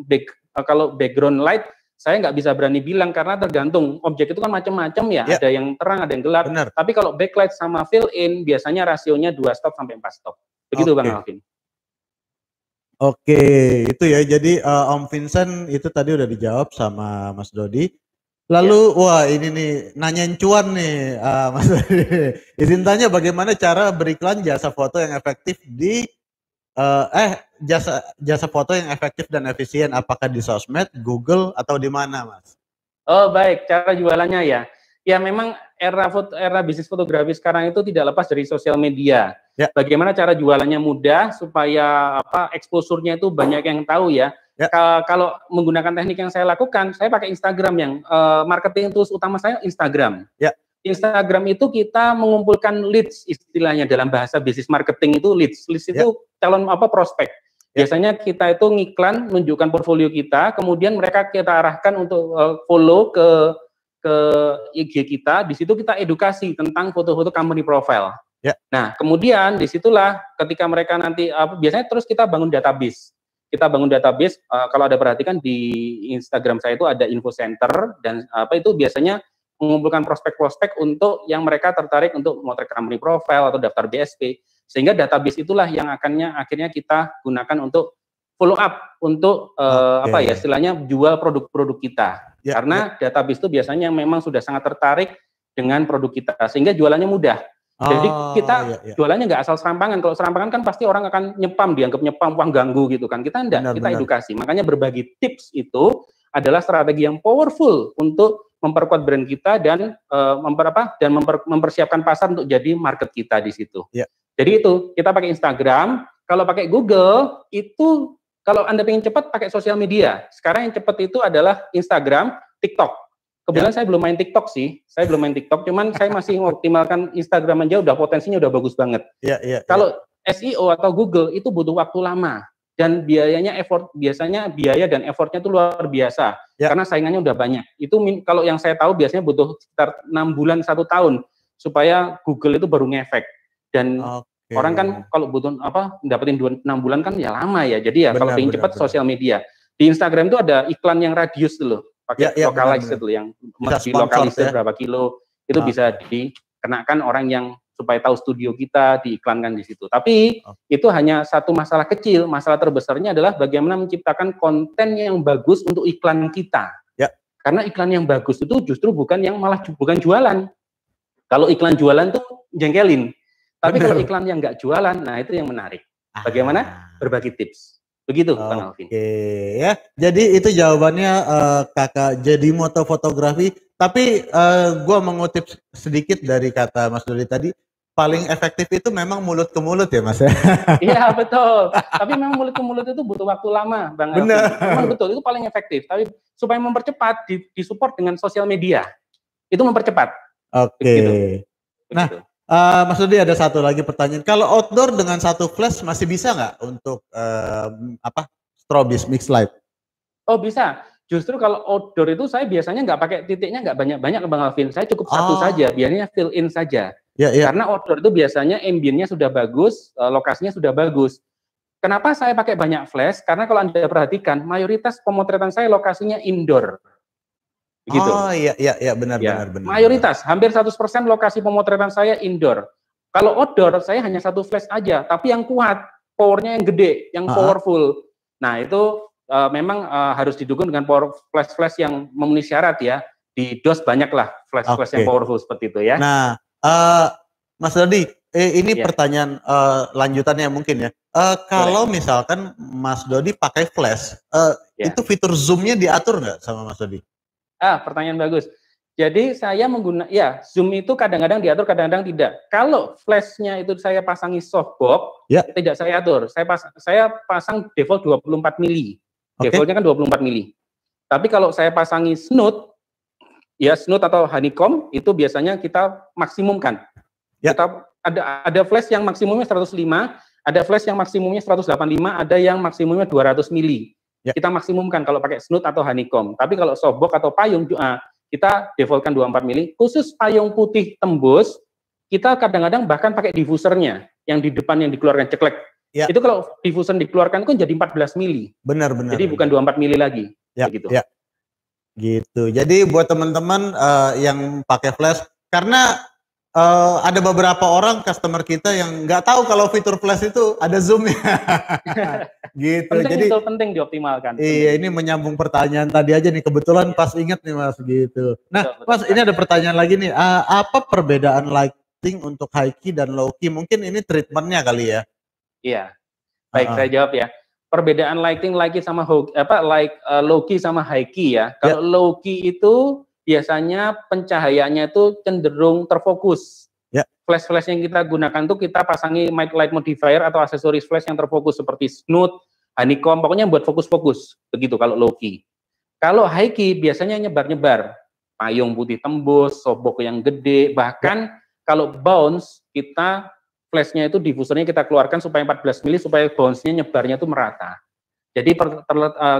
background light saya nggak bisa berani bilang karena tergantung objek itu kan macam-macam ya, ada yang terang, ada yang gelap. Tapi kalau backlight sama fill-in biasanya rasionya 2 stop sampai 4 stop. Begitu Bang Alvin. Oke, itu ya. Jadi Om Vincent itu tadi udah dijawab sama Mas Dodi. Lalu wah ini nih nanyain cuan nih Mas Dodi. Izin tanya, bagaimana cara beriklan jasa foto yang efektif di jasa foto yang efektif dan efisien, apakah di sosmed, Google atau di mana Mas? Oh baik, cara jualannya ya. Ya memang era bisnis fotografi sekarang itu tidak lepas dari sosial media. Bagaimana cara jualannya mudah supaya exposure-nya itu banyak yang tahu ya. Kalau menggunakan teknik yang saya lakukan, saya pakai Instagram yang marketing tools utama saya Instagram. Instagram itu kita mengumpulkan leads, istilahnya dalam bahasa bisnis marketing itu leads. Leads itu calon prospek. Biasanya kita itu ngiklan, menunjukkan portfolio kita, kemudian mereka kita arahkan untuk follow ke IG kita. Di situ kita edukasi tentang foto-foto company profile. Nah, kemudian disitulah ketika mereka nanti biasanya terus kita bangun database. Kalau ada perhatikan di Instagram saya itu ada info center dan itu biasanya mengumpulkan prospek-prospek untuk yang mereka tertarik untuk motret company profile atau daftar BSP. Sehingga database itulah yang akhirnya kita gunakan untuk follow up untuk istilahnya jual produk-produk kita. Karena database itu biasanya memang sudah sangat tertarik dengan produk kita sehingga jualannya mudah. Jadi kita jualannya nggak asal serampangan. Kalau serampangan kan pasti orang akan nyepam, dianggap nyepam, wah ganggu gitu kan. Kita enggak, kita edukasi. Makanya berbagi tips itu adalah strategi yang powerful untuk memperkuat brand kita dan mempersiapkan pasar untuk jadi market kita di situ. Jadi itu kita pakai Instagram. Kalau pakai Google itu kalau Anda ingin cepat pakai sosial media. Sekarang yang cepat itu adalah Instagram, TikTok. Kebetulan saya belum main TikTok sih. Cuman saya masih mengoptimalkan Instagram aja udah potensinya udah bagus banget. Kalau SEO atau Google itu butuh waktu lama dan biasanya biaya dan effortnya itu luar biasa karena saingannya udah banyak. Itu kalau yang saya tahu biasanya butuh sekitar 6 bulan 1 tahun supaya Google itu baru ngefek. Dan orang kan kalau butuh dapetin 6 bulan kan ya lama ya. Jadi ya kalau ingin cepat sosial media. Di Instagram itu ada iklan yang radius dulu, pakai localize itu yang di lokalisir berapa kilo itu bisa kenakan orang yang supaya tahu studio kita, diiklankan di situ. Tapi itu hanya satu masalah kecil. Masalah terbesarnya adalah bagaimana menciptakan konten yang bagus untuk iklan kita. Ya. Karena iklan yang bagus itu justru bukan jualan. Kalau iklan jualan tuh jengkelin. Tapi kalau iklan yang nggak jualan, nah itu yang menarik. Bagaimana? Berbagi tips. Begitu, Bang Alvin. Oke, ya. Jadi itu jawabannya Kakak jadi motofotografi. Tapi gue mengutip sedikit dari kata Mas Dodi tadi, paling efektif itu memang mulut ke mulut ya Mas ya? Iya betul. Tapi memang mulut ke mulut itu butuh waktu lama, Bang Alvin. Memang betul, itu paling efektif. Tapi supaya mempercepat, disupport dengan sosial media. Itu mempercepat. Oke. Begitu. Nah, Mas Dodi ada satu lagi pertanyaan. Kalau outdoor dengan satu flash masih bisa nggak untuk strobis mix light? Oh bisa. Justru kalau outdoor itu saya biasanya nggak pakai titiknya, nggak banyak-banyak Bang Alvin. Saya cukup satu saja, biasanya fill in saja. Karena outdoor itu biasanya ambience-nya sudah bagus, lokasinya sudah bagus. Kenapa saya pakai banyak flash? Karena kalau Anda perhatikan, mayoritas pemotretan saya lokasinya indoor. Begitu. Oh iya benar. Mayoritas, hampir 100% lokasi pemotretan saya indoor. Kalau outdoor saya hanya satu flash aja, tapi yang kuat, powernya yang gede, yang powerful. Nah itu memang harus didukung dengan power flash yang memenuhi syarat ya. Di DOS banyaklah flash yang powerful seperti itu ya. Nah, Mas Dodi, ini pertanyaan lanjutannya mungkin ya. Kalau misalkan Mas Dodi pakai flash, itu fitur zoom-nya diatur nggak sama Mas Dodi? Pertanyaan bagus. Jadi saya menggunakan, zoom itu kadang-kadang diatur, kadang-kadang tidak. Kalau flashnya itu saya pasangi softbox, tidak saya atur. Saya pasang default 24 mili. Defaultnya kan 24 mili. Tapi kalau saya pasangi snoot, ya snoot atau honeycomb, itu biasanya kita maksimumkan. Kita ada flash yang maksimumnya 105, ada flash yang maksimumnya 185, ada yang maksimumnya 200 mili. Kita maksimumkan kalau pakai snoot atau honeycomb. Tapi kalau softbox atau payung, kita defaultkan 24 mili. Khusus payung putih tembus, kita kadang-kadang bahkan pakai diffusernya, yang di depan yang dikeluarkan ceklek. Itu kalau diffuser dikeluarkan kan jadi 14 mili. Benar. Jadi bukan 24 mili lagi. Gitu. Gitu. Jadi buat teman-teman yang pakai flash, karena ada beberapa orang customer kita yang nggak tahu kalau fitur flash itu ada zoom-nya. Gitu. Jadi penting dioptimalkan. Iya, ini menyambung pertanyaan tadi aja nih, kebetulan pas inget nih Mas gitu. Nah, Mas ini ada pertanyaan lagi nih. Apa perbedaan lighting untuk high key dan low key? Mungkin ini treatmentnya kali ya? Iya. Baik, saya jawab ya. Perbedaan lighting sama low key sama high key ya. Kalau low key itu biasanya pencahayaannya itu cenderung terfokus. Flash-flash yang kita gunakan tuh kita pasangi light modifier atau aksesoris flash yang terfokus seperti snoot, honeycomb, pokoknya buat fokus-fokus. Begitu kalau low key. Kalau high key biasanya nyebar-nyebar. Payung putih tembus, softbox yang gede, bahkan kalau bounce kita flashnya itu diffusernya kita keluarkan supaya 14 mili supaya bounce-nya nyebarnya itu merata. Jadi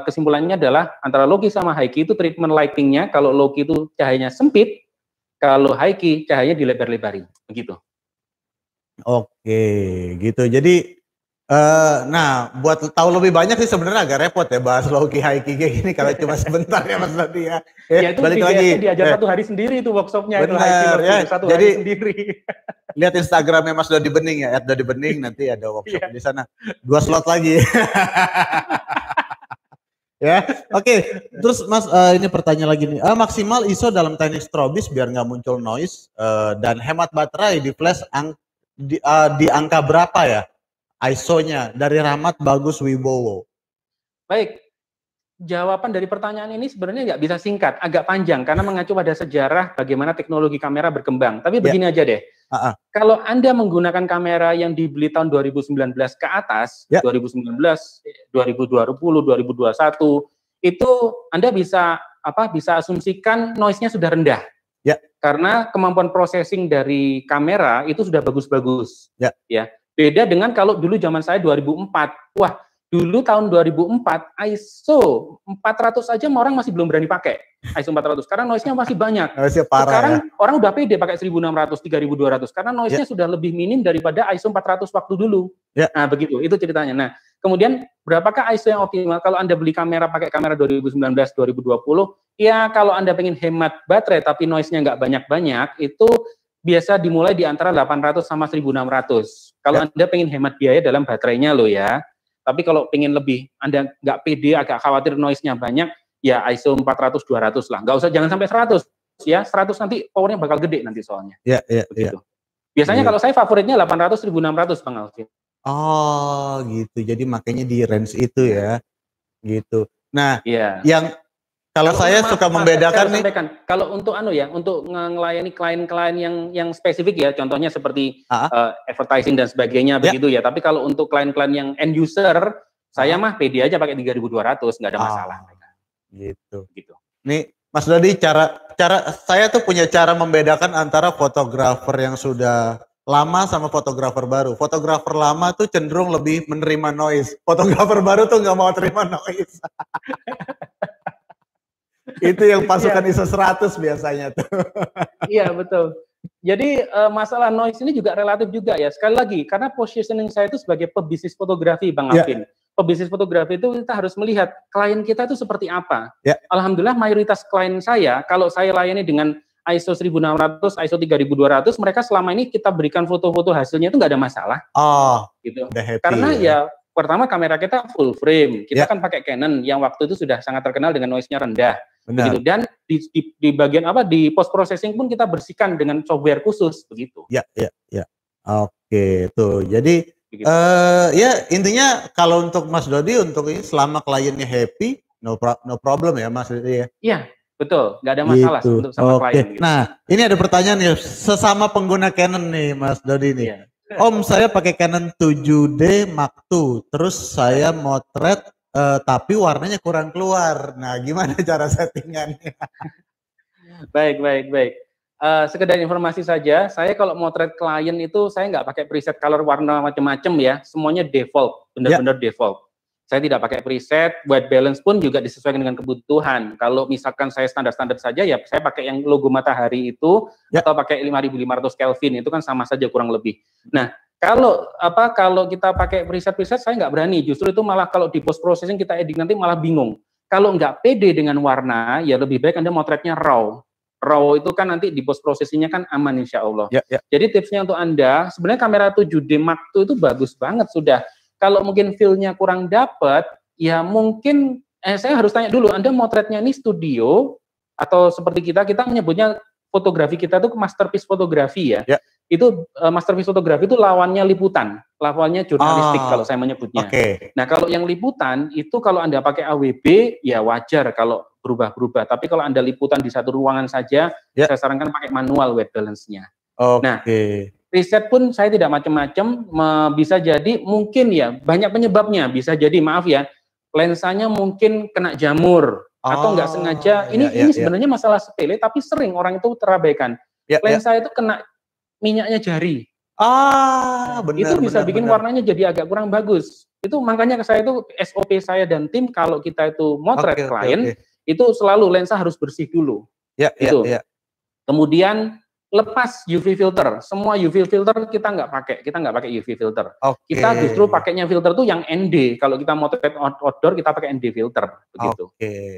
kesimpulannya adalah antara low key sama high key itu treatment lighting-nya, kalau low key itu cahayanya sempit, kalau high key cahayanya dilebar-lebari, begitu. Oke, gitu. Jadi nah buat tahu lebih banyak sih sebenarnya agak repot ya bahas low key high key kayak gini kalau cuma sebentar ya Mas Dodi ya. Ya itu balik lagi diajar satu hari sendiri itu workshopnya. Benar itu ya. Satu Jadi hari sendiri. Lihat Instagramnya Mas Dodi Bening ya, @dodibening, nanti ada workshop di sana. 2 slot lagi. Ya, oke. Terus Mas ini pertanyaan lagi nih. Maksimal ISO dalam teknik strobis biar nggak muncul noise dan hemat baterai di flash di angka berapa ya? ISO-nya dari Rahmat Bagus Wibowo. Baik, jawaban dari pertanyaan ini sebenarnya nggak bisa singkat, agak panjang karena mengacu pada sejarah bagaimana teknologi kamera berkembang. Tapi begini aja deh, kalau Anda menggunakan kamera yang dibeli tahun 2019 ke atas, 2019, 2020, 2021, itu Anda bisa asumsikan noise-nya sudah rendah. Karena kemampuan processing dari kamera itu sudah bagus-bagus. Ya. Beda dengan kalau dulu zaman saya 2004. Wah, dulu tahun 2004 ISO 400 aja orang masih belum berani pakai. ISO 400 karena noise-nya masih banyak. Sekarang orang udah pede pakai 1600, 3200 karena noise-nya sudah lebih minim daripada ISO 400 waktu dulu. Nah, begitu. Itu ceritanya. Nah, kemudian berapakah ISO yang optimal? Kalau Anda beli pakai kamera 2019, 2020, ya kalau Anda pengen hemat baterai tapi noise-nya nggak banyak-banyak, itu biasa dimulai di antara 800 sama 1600. Kalau Anda pengen hemat biaya dalam baterainya loh ya. Tapi kalau pengen lebih, Anda nggak pede, agak khawatir noise-nya banyak, ya ISO 400 200 lah. Nggak usah, jangan sampai 100 ya. 100 nanti powernya bakal gede nanti soalnya. Begitu. Biasanya kalau saya favoritnya 800 1600 Bang Alvin. Oh, gitu. Jadi makanya di range itu ya. Gitu. Nah, yang kalau saya suka membedakan nih, kalau untuk untuk melayani klien-klien yang spesifik ya, contohnya seperti advertising dan sebagainya begitu ya. Tapi kalau untuk klien-klien yang end user, saya mah pede aja pakai 3200, nggak ada masalah. Gitu. Nih, Mas Dodi, cara saya tuh punya cara membedakan antara fotografer yang sudah lama sama fotografer baru. Fotografer lama tuh cenderung lebih menerima noise. Fotografer baru tuh nggak mau terima noise. Itu yang pasukan ISO 100 biasanya tuh. Iya, betul. Jadi masalah noise ini juga relatif juga ya. Sekali lagi, karena positioning saya itu sebagai pebisnis fotografi, Bang Alvin. Pebisnis fotografi itu kita harus melihat klien kita itu seperti apa. Alhamdulillah mayoritas klien saya, kalau saya layani dengan ISO 1600, ISO 3200, mereka selama ini kita berikan foto-foto hasilnya itu nggak ada masalah. Gitu. Karena ya pertama kamera kita full frame, kita kan pakai Canon yang waktu itu sudah sangat terkenal dengan noise-nya rendah. Begitu. Dan di bagian di post processing pun kita bersihkan dengan software khusus begitu. Ya. Oke, tuh. Jadi ya intinya kalau untuk Mas Dodi untuk ini selama kliennya happy, no problem ya Mas Dodi ya. Iya, betul. Nggak ada masalah gitu. Untuk sama klien. Gitu. Nah, ini ada pertanyaan nih sesama pengguna Canon nih Mas Dodi nih. Om, saya pakai Canon 7D Mark II, terus saya motret tapi warnanya kurang keluar. Nah, gimana cara settingannya? Baik. Sekedar informasi saja, saya kalau motret klien itu saya nggak pakai preset color warna macam-macam ya, semuanya default, benar-benar default. Saya tidak pakai preset, white balance pun juga disesuaikan dengan kebutuhan. Kalau misalkan saya standar-standar saja ya, saya pakai yang logo matahari itu atau pakai 5500 Kelvin, itu kan sama saja kurang lebih. Nah, kalau kita pakai preset saya nggak berani. Justru itu malah kalau di post processing kita edit nanti malah bingung. Kalau nggak pede dengan warna, ya lebih baik Anda motretnya raw. Raw itu kan nanti di post processingnya kan aman insya Allah. Jadi tipsnya untuk Anda, sebenarnya kamera 7D Mark II itu bagus banget sudah. Kalau mungkin feel-nya kurang dapat, ya mungkin saya harus tanya dulu, Anda motretnya ini studio atau seperti kita menyebutnya fotografi kita itu masterpiece fotografi ya. Itu masterpiece fotografi itu lawannya liputan, lawannya jurnalistik kalau saya menyebutnya. Nah, kalau yang liputan itu kalau Anda pakai AWB ya wajar kalau berubah-berubah. Tapi kalau Anda liputan di satu ruangan saja, saya sarankan pakai manual white balance-nya. Nah, preset pun saya tidak macam-macam, bisa jadi mungkin ya banyak penyebabnya. Bisa jadi maaf ya, lensanya mungkin kena jamur atau nggak sengaja. Ini sebenarnya masalah sepele, tapi sering orang itu terabaikan. Lensa itu kena minyaknya jari. Benar. Itu bisa bikin warnanya jadi agak kurang bagus. Itu makanya saya itu SOP saya dan tim kalau kita itu motret klien itu selalu lensa harus bersih dulu. Kemudian lepas UV filter. Semua UV filter kita nggak pakai UV filter. Kita justru pakainya filter tuh yang ND. Kalau kita motret outdoor kita pakai ND filter begitu.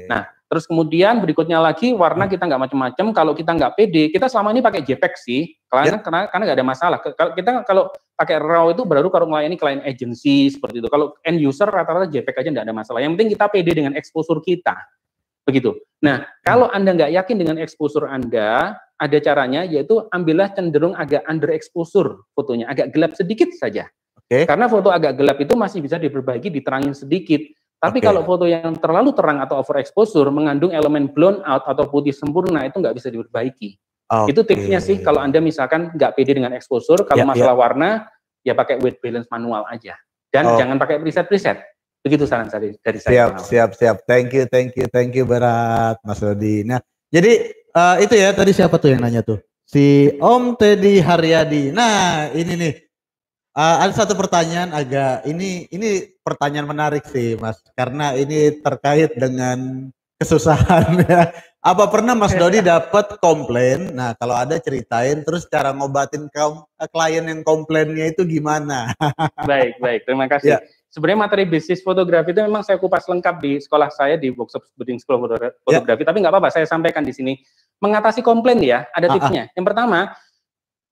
Nah, terus kemudian berikutnya lagi warna kita nggak macam-macam. Kalau kita nggak pede, kita selama ini pakai JPEG sih, karena nggak ada masalah. Kalau pakai RAW itu baru kalau melayani klien agency seperti itu. Kalau end user rata-rata JPEG aja nggak ada masalah. Yang penting kita pede dengan exposure kita, begitu. Nah, kalau Anda nggak yakin dengan exposure Anda, ada caranya, yaitu ambillah cenderung agak under exposure fotonya, agak gelap sedikit saja. Karena foto agak gelap itu masih bisa diperbaiki, diterangin sedikit. Tapi kalau foto yang terlalu terang atau overexposure mengandung elemen blown out atau putih sempurna itu nggak bisa diperbaiki. Itu tipsnya sih kalau Anda misalkan nggak pede dengan exposure, kalau masalah warna ya pakai white balance manual aja. Dan jangan pakai preset. Begitu saran dari saya. Siap. Thank you berat Mas Dodi. Nah, jadi itu ya tadi siapa tuh yang nanya tuh? Si Om Teddy Haryadi. Nah, ini nih. Ada satu pertanyaan ini pertanyaan menarik sih Mas, karena ini terkait dengan kesusahan ya. Apa pernah Mas Dodi dapat komplain? Nah, kalau ada ceritain, terus cara ngobatin klien yang komplainnya itu gimana? Baik, terima kasih. Sebenarnya materi bisnis fotografi itu memang saya kupas lengkap di sekolah saya di workshop Budding School Fotografi, tapi nggak apa-apa saya sampaikan di sini. Mengatasi komplain ya, ada tipsnya. Yang pertama,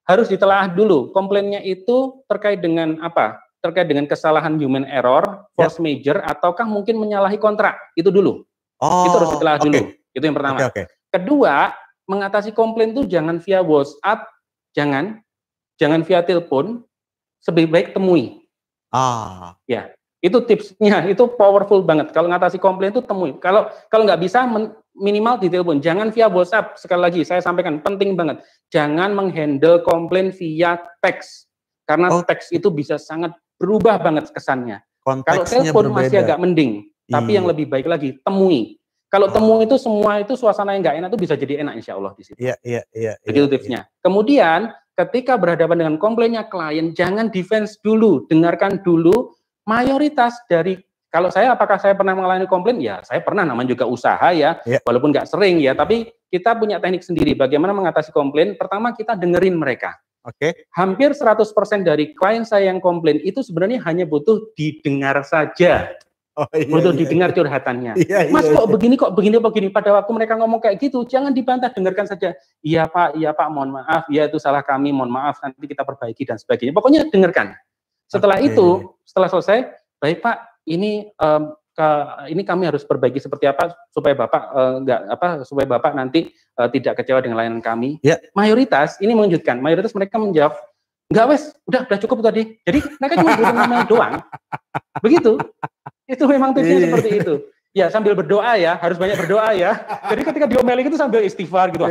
harus ditelaah dulu. Komplainnya itu terkait dengan apa? Terkait dengan kesalahan human error, force major, ataukah mungkin menyalahi kontrak? Itu dulu. Itu harus ditelaah dulu. Itu yang pertama. Kedua, mengatasi komplain itu jangan via WhatsApp, jangan via telepon, lebih baik temui. Ya, itu tipsnya, itu powerful banget. Kalau ngatasi komplain itu temui. Kalau nggak bisa, minimal di telepon. Jangan via WhatsApp. Sekali lagi saya sampaikan, penting banget. Jangan menghandle komplain via teks, karena teks itu bisa sangat berubah banget kesannya. Kalau telepon masih agak mending, tapi yang lebih baik lagi temui. Kalau temu itu semua itu suasana yang nggak enak itu bisa jadi enak insya Allah di situ. Iya. Begitu tipsnya. Kemudian ketika berhadapan dengan komplainnya klien, jangan defense dulu, dengarkan dulu. Mayoritas dari, kalau saya, apakah saya pernah mengalami komplain? Ya, saya pernah, namanya juga usaha ya, walaupun nggak sering ya, tapi kita punya teknik sendiri. Bagaimana mengatasi komplain? Pertama kita dengerin mereka. Hampir 100% dari klien saya yang komplain itu sebenarnya hanya butuh didengar saja. Butuh didengar curhatannya. Mas kok begini. Pada waktu mereka ngomong kayak gitu, jangan dibantah, dengarkan saja. Iya Pak, mohon maaf. Ya itu salah kami, mohon maaf. Nanti kita perbaiki dan sebagainya. Pokoknya dengarkan. Setelah itu, setelah selesai, baik Pak, ini kami harus perbaiki seperti apa supaya Bapak supaya Bapak nanti tidak kecewa dengan layanan kami. Mayoritas ini mengejutkan. Mayoritas mereka menjawab, enggak wes, udah cukup tadi. Jadi mereka cuma butuh namanya doang. Begitu. Itu memang tipsnya seperti itu. Ya, sambil berdoa ya, harus banyak berdoa ya. Jadi ketika diomelin itu sambil istighfar gitu,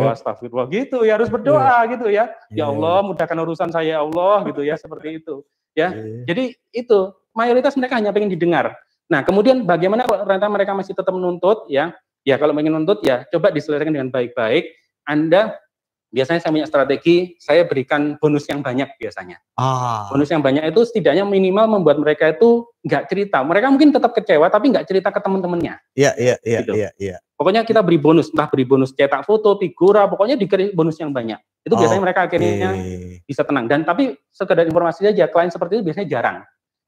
astagfirullah gitu ya, harus berdoa gitu ya. Ya Allah, mudahkan urusan saya ya Allah gitu ya, seperti itu. Ya. Jadi itu mayoritas mereka hanya pengen didengar. Nah, kemudian bagaimana kalau ternyata mereka masih tetap menuntut ya? Ya, kalau ingin menuntut ya coba diselesaikan dengan baik-baik. Anda biasanya saya punya strategi, saya berikan bonus yang banyak biasanya. Bonus yang banyak itu setidaknya minimal membuat mereka itu nggak cerita. Mereka mungkin tetap kecewa, tapi nggak cerita ke teman-temannya. Iya. Pokoknya kita beri bonus, entah beri bonus cetak foto, figura, pokoknya diberi bonus yang banyak. Itu biasanya mereka akhirnya bisa tenang. Dan tapi sekedar informasi saja, klien seperti itu biasanya jarang.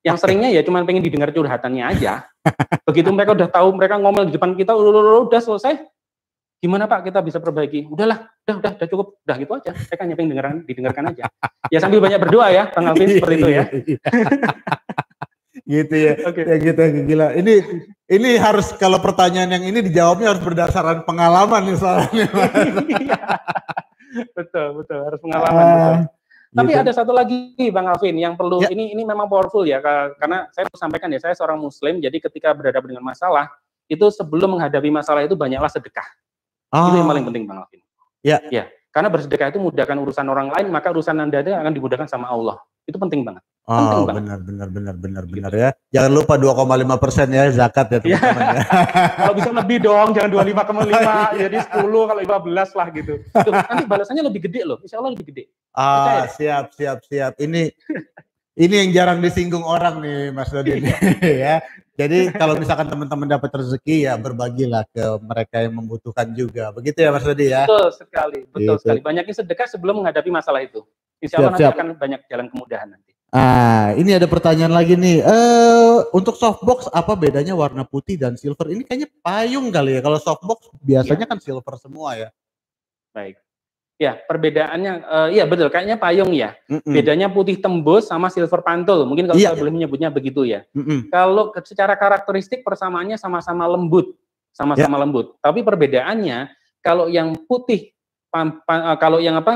Yang seringnya ya cuma pengen didengar curhatannya aja. Begitu mereka udah tahu, mereka ngomel di depan kita, udah selesai. Gimana Pak kita bisa perbaiki? Udahlah, udah cukup, udah gitu aja. Saya kan pengen didengarkan aja. Ya sambil banyak berdoa ya, Bang Alvin, seperti itu ya. Gitu ya. Ya gitu, gila. Ini harus, kalau pertanyaan yang ini dijawabnya harus berdasarkan pengalaman nih soalnya. Betul, harus pengalaman. Betul. Tapi ada satu lagi Bang Alvin yang perlu, ini memang powerful ya, karena saya mau sampaikan ya, saya seorang Muslim, jadi ketika berhadapan dengan masalah, itu sebelum menghadapi masalah itu banyaklah sedekah. Itu yang paling penting Bang Alvin. Ya, karena bersedekah itu mudahkan urusan orang lain, maka urusan Anda akan dimudahkan sama Allah. Itu penting banget. Benar ya. Jangan lupa 2,5% ya zakat ya teman-teman. Ya. Kalau bisa lebih dong, jangan 25,5, jadi 10 kalau 15 lah gitu. Nanti balasannya lebih gede loh, insya Allah lebih gede. Siap. Ini yang jarang disinggung orang nih Mas Dodi ya. Jadi kalau misalkan teman-teman dapat rezeki ya berbagilah ke mereka yang membutuhkan juga. Begitu ya Mas Dodi ya. Betul sekali. Banyakin sedekah sebelum menghadapi masalah itu. Insya Allah nanti akan banyak jalan kemudahan nanti. Ini ada pertanyaan lagi nih. Untuk softbox apa bedanya warna putih dan silver? Ini kayaknya payung kali ya. Kalau softbox biasanya kan silver semua ya. Baik. Ya, perbedaannya, iya betul, kayaknya payung ya. Bedanya putih tembus sama silver pantul. Mungkin kalau saya boleh menyebutnya begitu ya. Kalau secara karakteristik persamaannya sama-sama lembut, lembut. Tapi perbedaannya, kalau yang putih,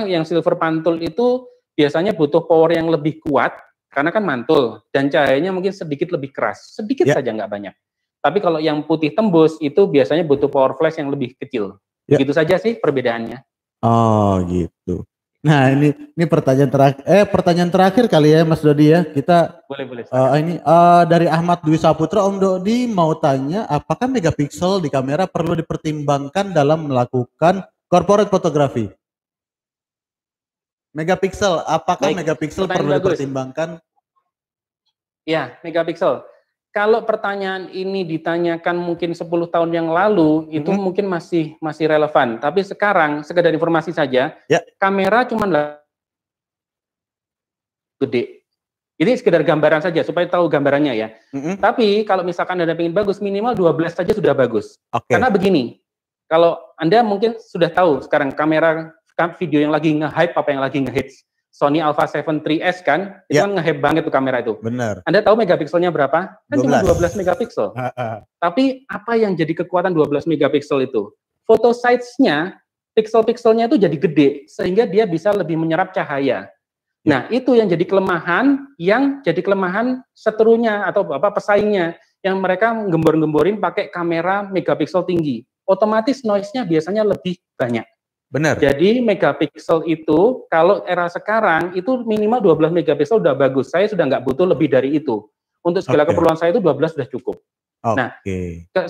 yang silver pantul itu biasanya butuh power yang lebih kuat, karena kan mantul, dan cahayanya mungkin sedikit lebih keras, sedikit saja nggak banyak. Tapi kalau yang putih tembus itu biasanya butuh power flash yang lebih kecil. Begitu saja sih perbedaannya. Oh gitu. Nah ini pertanyaan terakhir kali ya Mas Dodi ya. Kita boleh. Ini dari Ahmad Dwi Saputra, Om Dodi mau tanya, apakah megapiksel di kamera perlu dipertimbangkan dalam melakukan corporate fotografi? Megapiksel, apakah megapiksel perlu dipertimbangkan? Ya, megapiksel. Kalau pertanyaan ini ditanyakan mungkin 10 tahun yang lalu, itu mungkin masih relevan. Tapi sekarang, sekedar informasi saja, kamera cuma gede. Ini sekedar gambaran saja, supaya tahu gambarannya ya. Tapi kalau misalkan Anda ingin bagus, minimal 12 saja sudah bagus. Karena begini, kalau Anda mungkin sudah tahu sekarang kamera video yang lagi nge-hype apa yang lagi nge-hits. Sony Alpha 7 3S kan, itu kan nge-hype banget tuh kamera itu. Benar. Anda tahu megapikselnya berapa? Kan 12. cuma 12 megapiksel. Tapi apa yang jadi kekuatan 12 megapiksel itu? Foto size-nya, piksel-pikselnya itu jadi gede, sehingga dia bisa lebih menyerap cahaya. Nah, itu yang jadi kelemahan seterunya atau pesaingnya, yang mereka gembor-gemborin pakai kamera megapiksel tinggi. Otomatis noise-nya biasanya lebih banyak. Benar. Jadi megapiksel itu kalau era sekarang itu minimal 12 megapiksel udah bagus. Saya sudah nggak butuh lebih dari itu. Untuk segala keperluan saya itu 12 sudah cukup. Nah,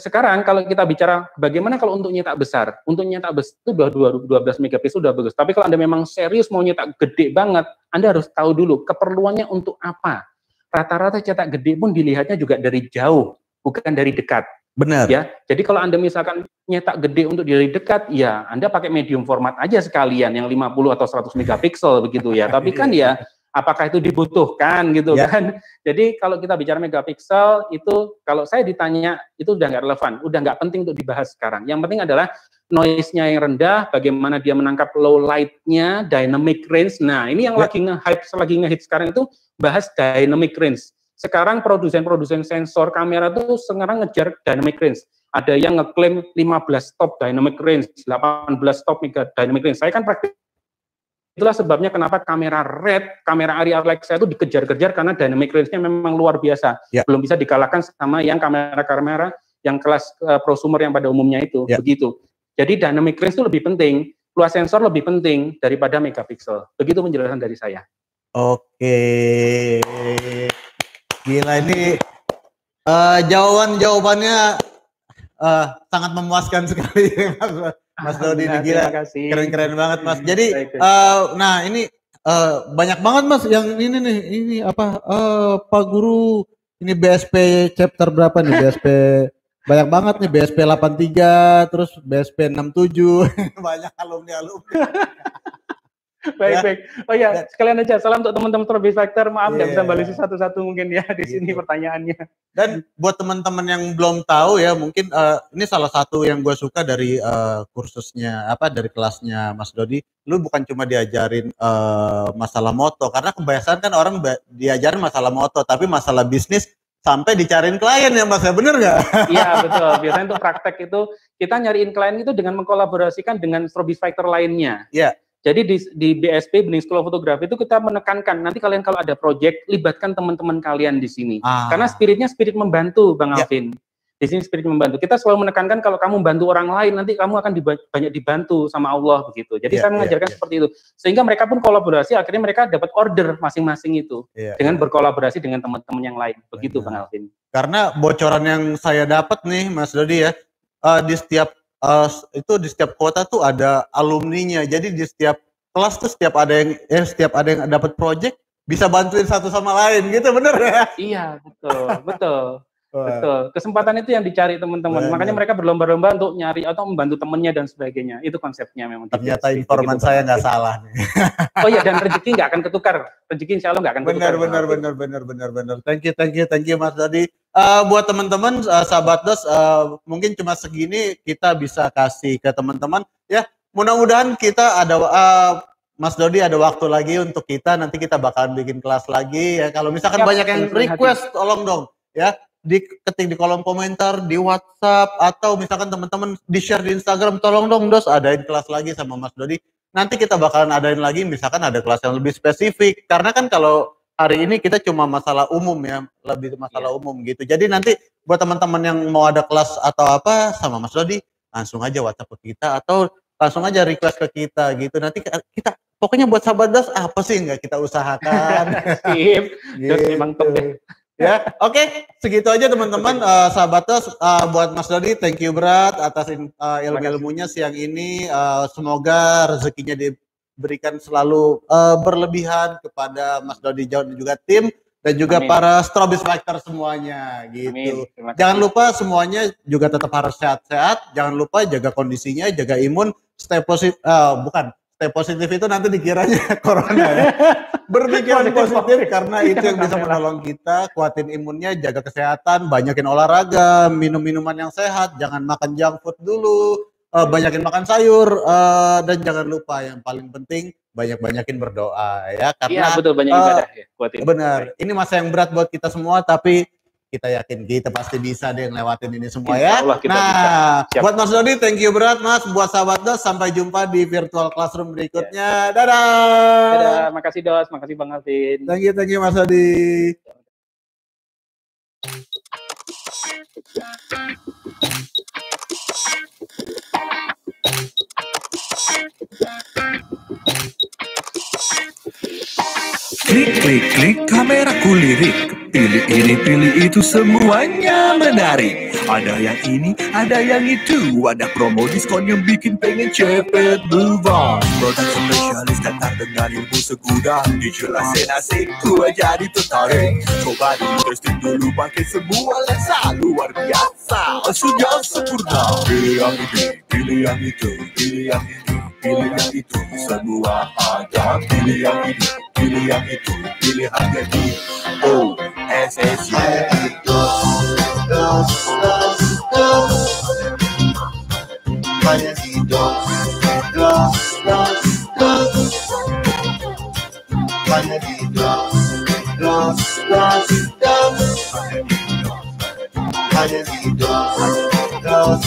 sekarang kalau kita bicara bagaimana kalau untuk nyetak besar. Untuk nyetak besar itu 12 megapiksel udah bagus. Tapi kalau Anda memang serius mau nyetak gede banget, Anda harus tahu dulu keperluannya untuk apa. Rata-rata cetak gede pun dilihatnya juga dari jauh, bukan dari dekat. Benar. Ya, jadi kalau Anda misalkan nyetak gede untuk dari dekat, ya Anda pakai medium format aja sekalian yang 50 atau 100 megapiksel begitu ya. Tapi kan ya, apakah itu dibutuhkan gitu kan? Jadi kalau kita bicara megapiksel itu, kalau saya ditanya itu udah nggak relevan, udah nggak penting untuk dibahas sekarang. Yang penting adalah noise-nya yang rendah, bagaimana dia menangkap low light-nya, dynamic range. Nah, ini yang lagi nge-hit sekarang itu bahas dynamic range. Sekarang produsen sensor kamera tuh sekarang ngejar dynamic range. Ada yang ngeklaim 15 stop dynamic range, 18 stop dynamic range. Saya kan praktik. Itulah sebabnya kenapa kamera RED, kamera Arri Alexa itu dikejar-kejar karena dynamic range-nya memang luar biasa. Belum bisa dikalahkan sama yang kamera-kamera yang kelas prosumer yang pada umumnya itu. Begitu. Jadi dynamic range itu lebih penting, luas sensor lebih penting daripada megapiksel. Begitu penjelasan dari saya. Oke. Gila ini jawabannya sangat memuaskan sekali Mas Dodi ini, gila. Keren-keren banget Mas. Jadi nah ini banyak banget Mas yang ini nih, ini apa Pak Guru ini BSP chapter berapa nih? BSP banyak banget nih, BSP 83 terus BSP 67 banyak alumni. Baik. Oh ya, sekalian aja salam untuk teman-teman Strawberry Factor. Maaf nggak bisa balik satu-satu mungkin ya di sini pertanyaannya. Dan buat teman-teman yang belum tahu ya, mungkin ini salah satu yang gue suka dari kursusnya dari kelasnya Mas Dodi. Lu bukan cuma diajarin masalah moto, karena kebiasaan kan orang diajarin masalah moto, tapi masalah bisnis sampai dicariin klien ya Mas, ya bener nggak? Iya betul. Biasanya untuk praktek itu kita nyariin klien itu dengan mengkolaborasikan dengan Strawberry Factor lainnya. Iya. Jadi di BSP Bening School of Photography itu kita menekankan nanti kalian kalau ada project libatkan teman-teman kalian di sini. Karena spiritnya spirit membantu Bang Alvin. Di sini spirit membantu. Kita selalu menekankan kalau kamu bantu orang lain nanti kamu akan banyak dibantu sama Allah begitu. Jadi saya mengajarkan seperti itu. Sehingga mereka pun kolaborasi, akhirnya mereka dapat order masing-masing itu dengan berkolaborasi dengan teman-teman yang lain. Begitu Bang Alvin. Karena bocoran yang saya dapat nih Mas Dodi ya, di setiap kota tuh ada alumninya. Jadi di setiap kelas tuh setiap ada yang dapat project bisa bantuin satu sama lain gitu, bener ya? Iya, betul. Kesempatan itu yang dicari teman-teman. Makanya mereka berlomba-lomba untuk nyari atau membantu temennya dan sebagainya. Itu konsepnya memang. Ternyata informan saya nggak salah nih. Oh iya, dan rezeki nggak akan ketukar. Rezeki insya Allah nggak akan ketukar. Benar. Thank you Mas Dodi. Buat teman-teman sahabat DOS, mungkin cuma segini kita bisa kasih ke teman-teman ya. Mudah-mudahan kita ada Mas Dodi ada waktu lagi untuk kita, nanti kita bakalan bikin kelas lagi ya. Kalau misalkan banyak yang request, tolong dong ya, diketik di kolom komentar di WhatsApp, atau misalkan teman-teman di share di Instagram, tolong dong DOS adain kelas lagi sama Mas Dodi. Nanti kita bakalan adain lagi, misalkan ada kelas yang lebih spesifik, karena kan kalau hari ini kita cuma masalah umum ya, lebih masalah umum gitu. Jadi nanti buat teman-teman yang mau ada kelas atau apa sama Mas Dodi, langsung aja WhatsApp ke kita atau langsung aja request ke kita gitu. Nanti kita pokoknya buat sahabat DOS apa sih nggak kita usahakan. Sip. DOS memang top deh. Ya, oke, segitu aja teman-teman. Sahabat DOS, buat Mas Dodi, thank you berat atas ilmu-ilmunya siang ini. Semoga rezekinya diberikan selalu berlebihan kepada Mas Dodi dan juga tim, dan juga para Strawberry Factor semuanya gitu. Jangan lupa semuanya juga tetap harus sehat-sehat. Jangan lupa jaga kondisinya, jaga imun, stay positif. Stay positif itu nanti dikiranya corona ya. Berpikiran positif karena itu yang bisa menolong kita, kuatin imunnya, jaga kesehatan, banyakin olahraga, minum minuman yang sehat, jangan makan junk food dulu, banyakin makan sayur, dan jangan lupa yang paling penting banyak-banyakin berdoa ya, Iya karena betul, banyak ibadah ya. Kuatin. benar, ini masa yang berat buat kita semua, tapi kita yakin kita pasti bisa deh ngelewatin ini semua ya. Insya Allah kita Nah, bisa. Siap. buat Mas Dodi, thank you berat Mas. Buat sahabat DOS, sampai jumpa di virtual classroom berikutnya. Dadah. Dadah, makasih Dos, makasih Bang Alvin. Thank you Mas Dodi. Klik, klik, klik, kameraku lirik. Pilih ini, pilih itu, semuanya menarik. Ada yang ini, ada yang itu. Ada promo diskon yang bikin pengen cepet move on. Produk spesialis datang dengan ilmu segudang. Dijelasin asik, gua jadi tertarik. Coba dulu, testing dulu, pakai semua lensa. Luar biasa, hasilnya sempurna. Pilih yang ini, pilih yang itu, pilih yang ini, pilih yang itu. Semua ada, pilih yang ini, pilih yang itu, pilihannya di OSSU. Hanya di DOS, hanya di DOS, hanya di DOS.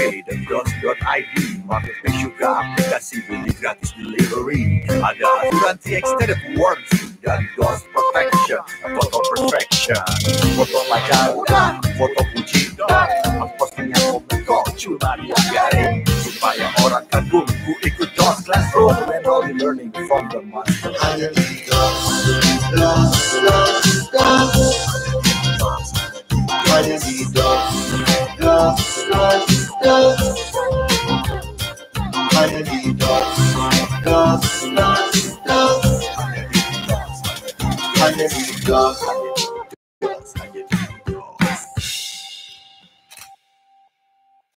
www.dos.id Marketplace juga aplikasi beli gratis delivery. Ada asuransi extended warranty dari DOS Protection, Foto Perfection, foto pacaran, foto pujian, postingnya komen kok cuma diagarin supaya orang kagum ku ikut DOS Classroom and all learning from the master. Hanya di DOS.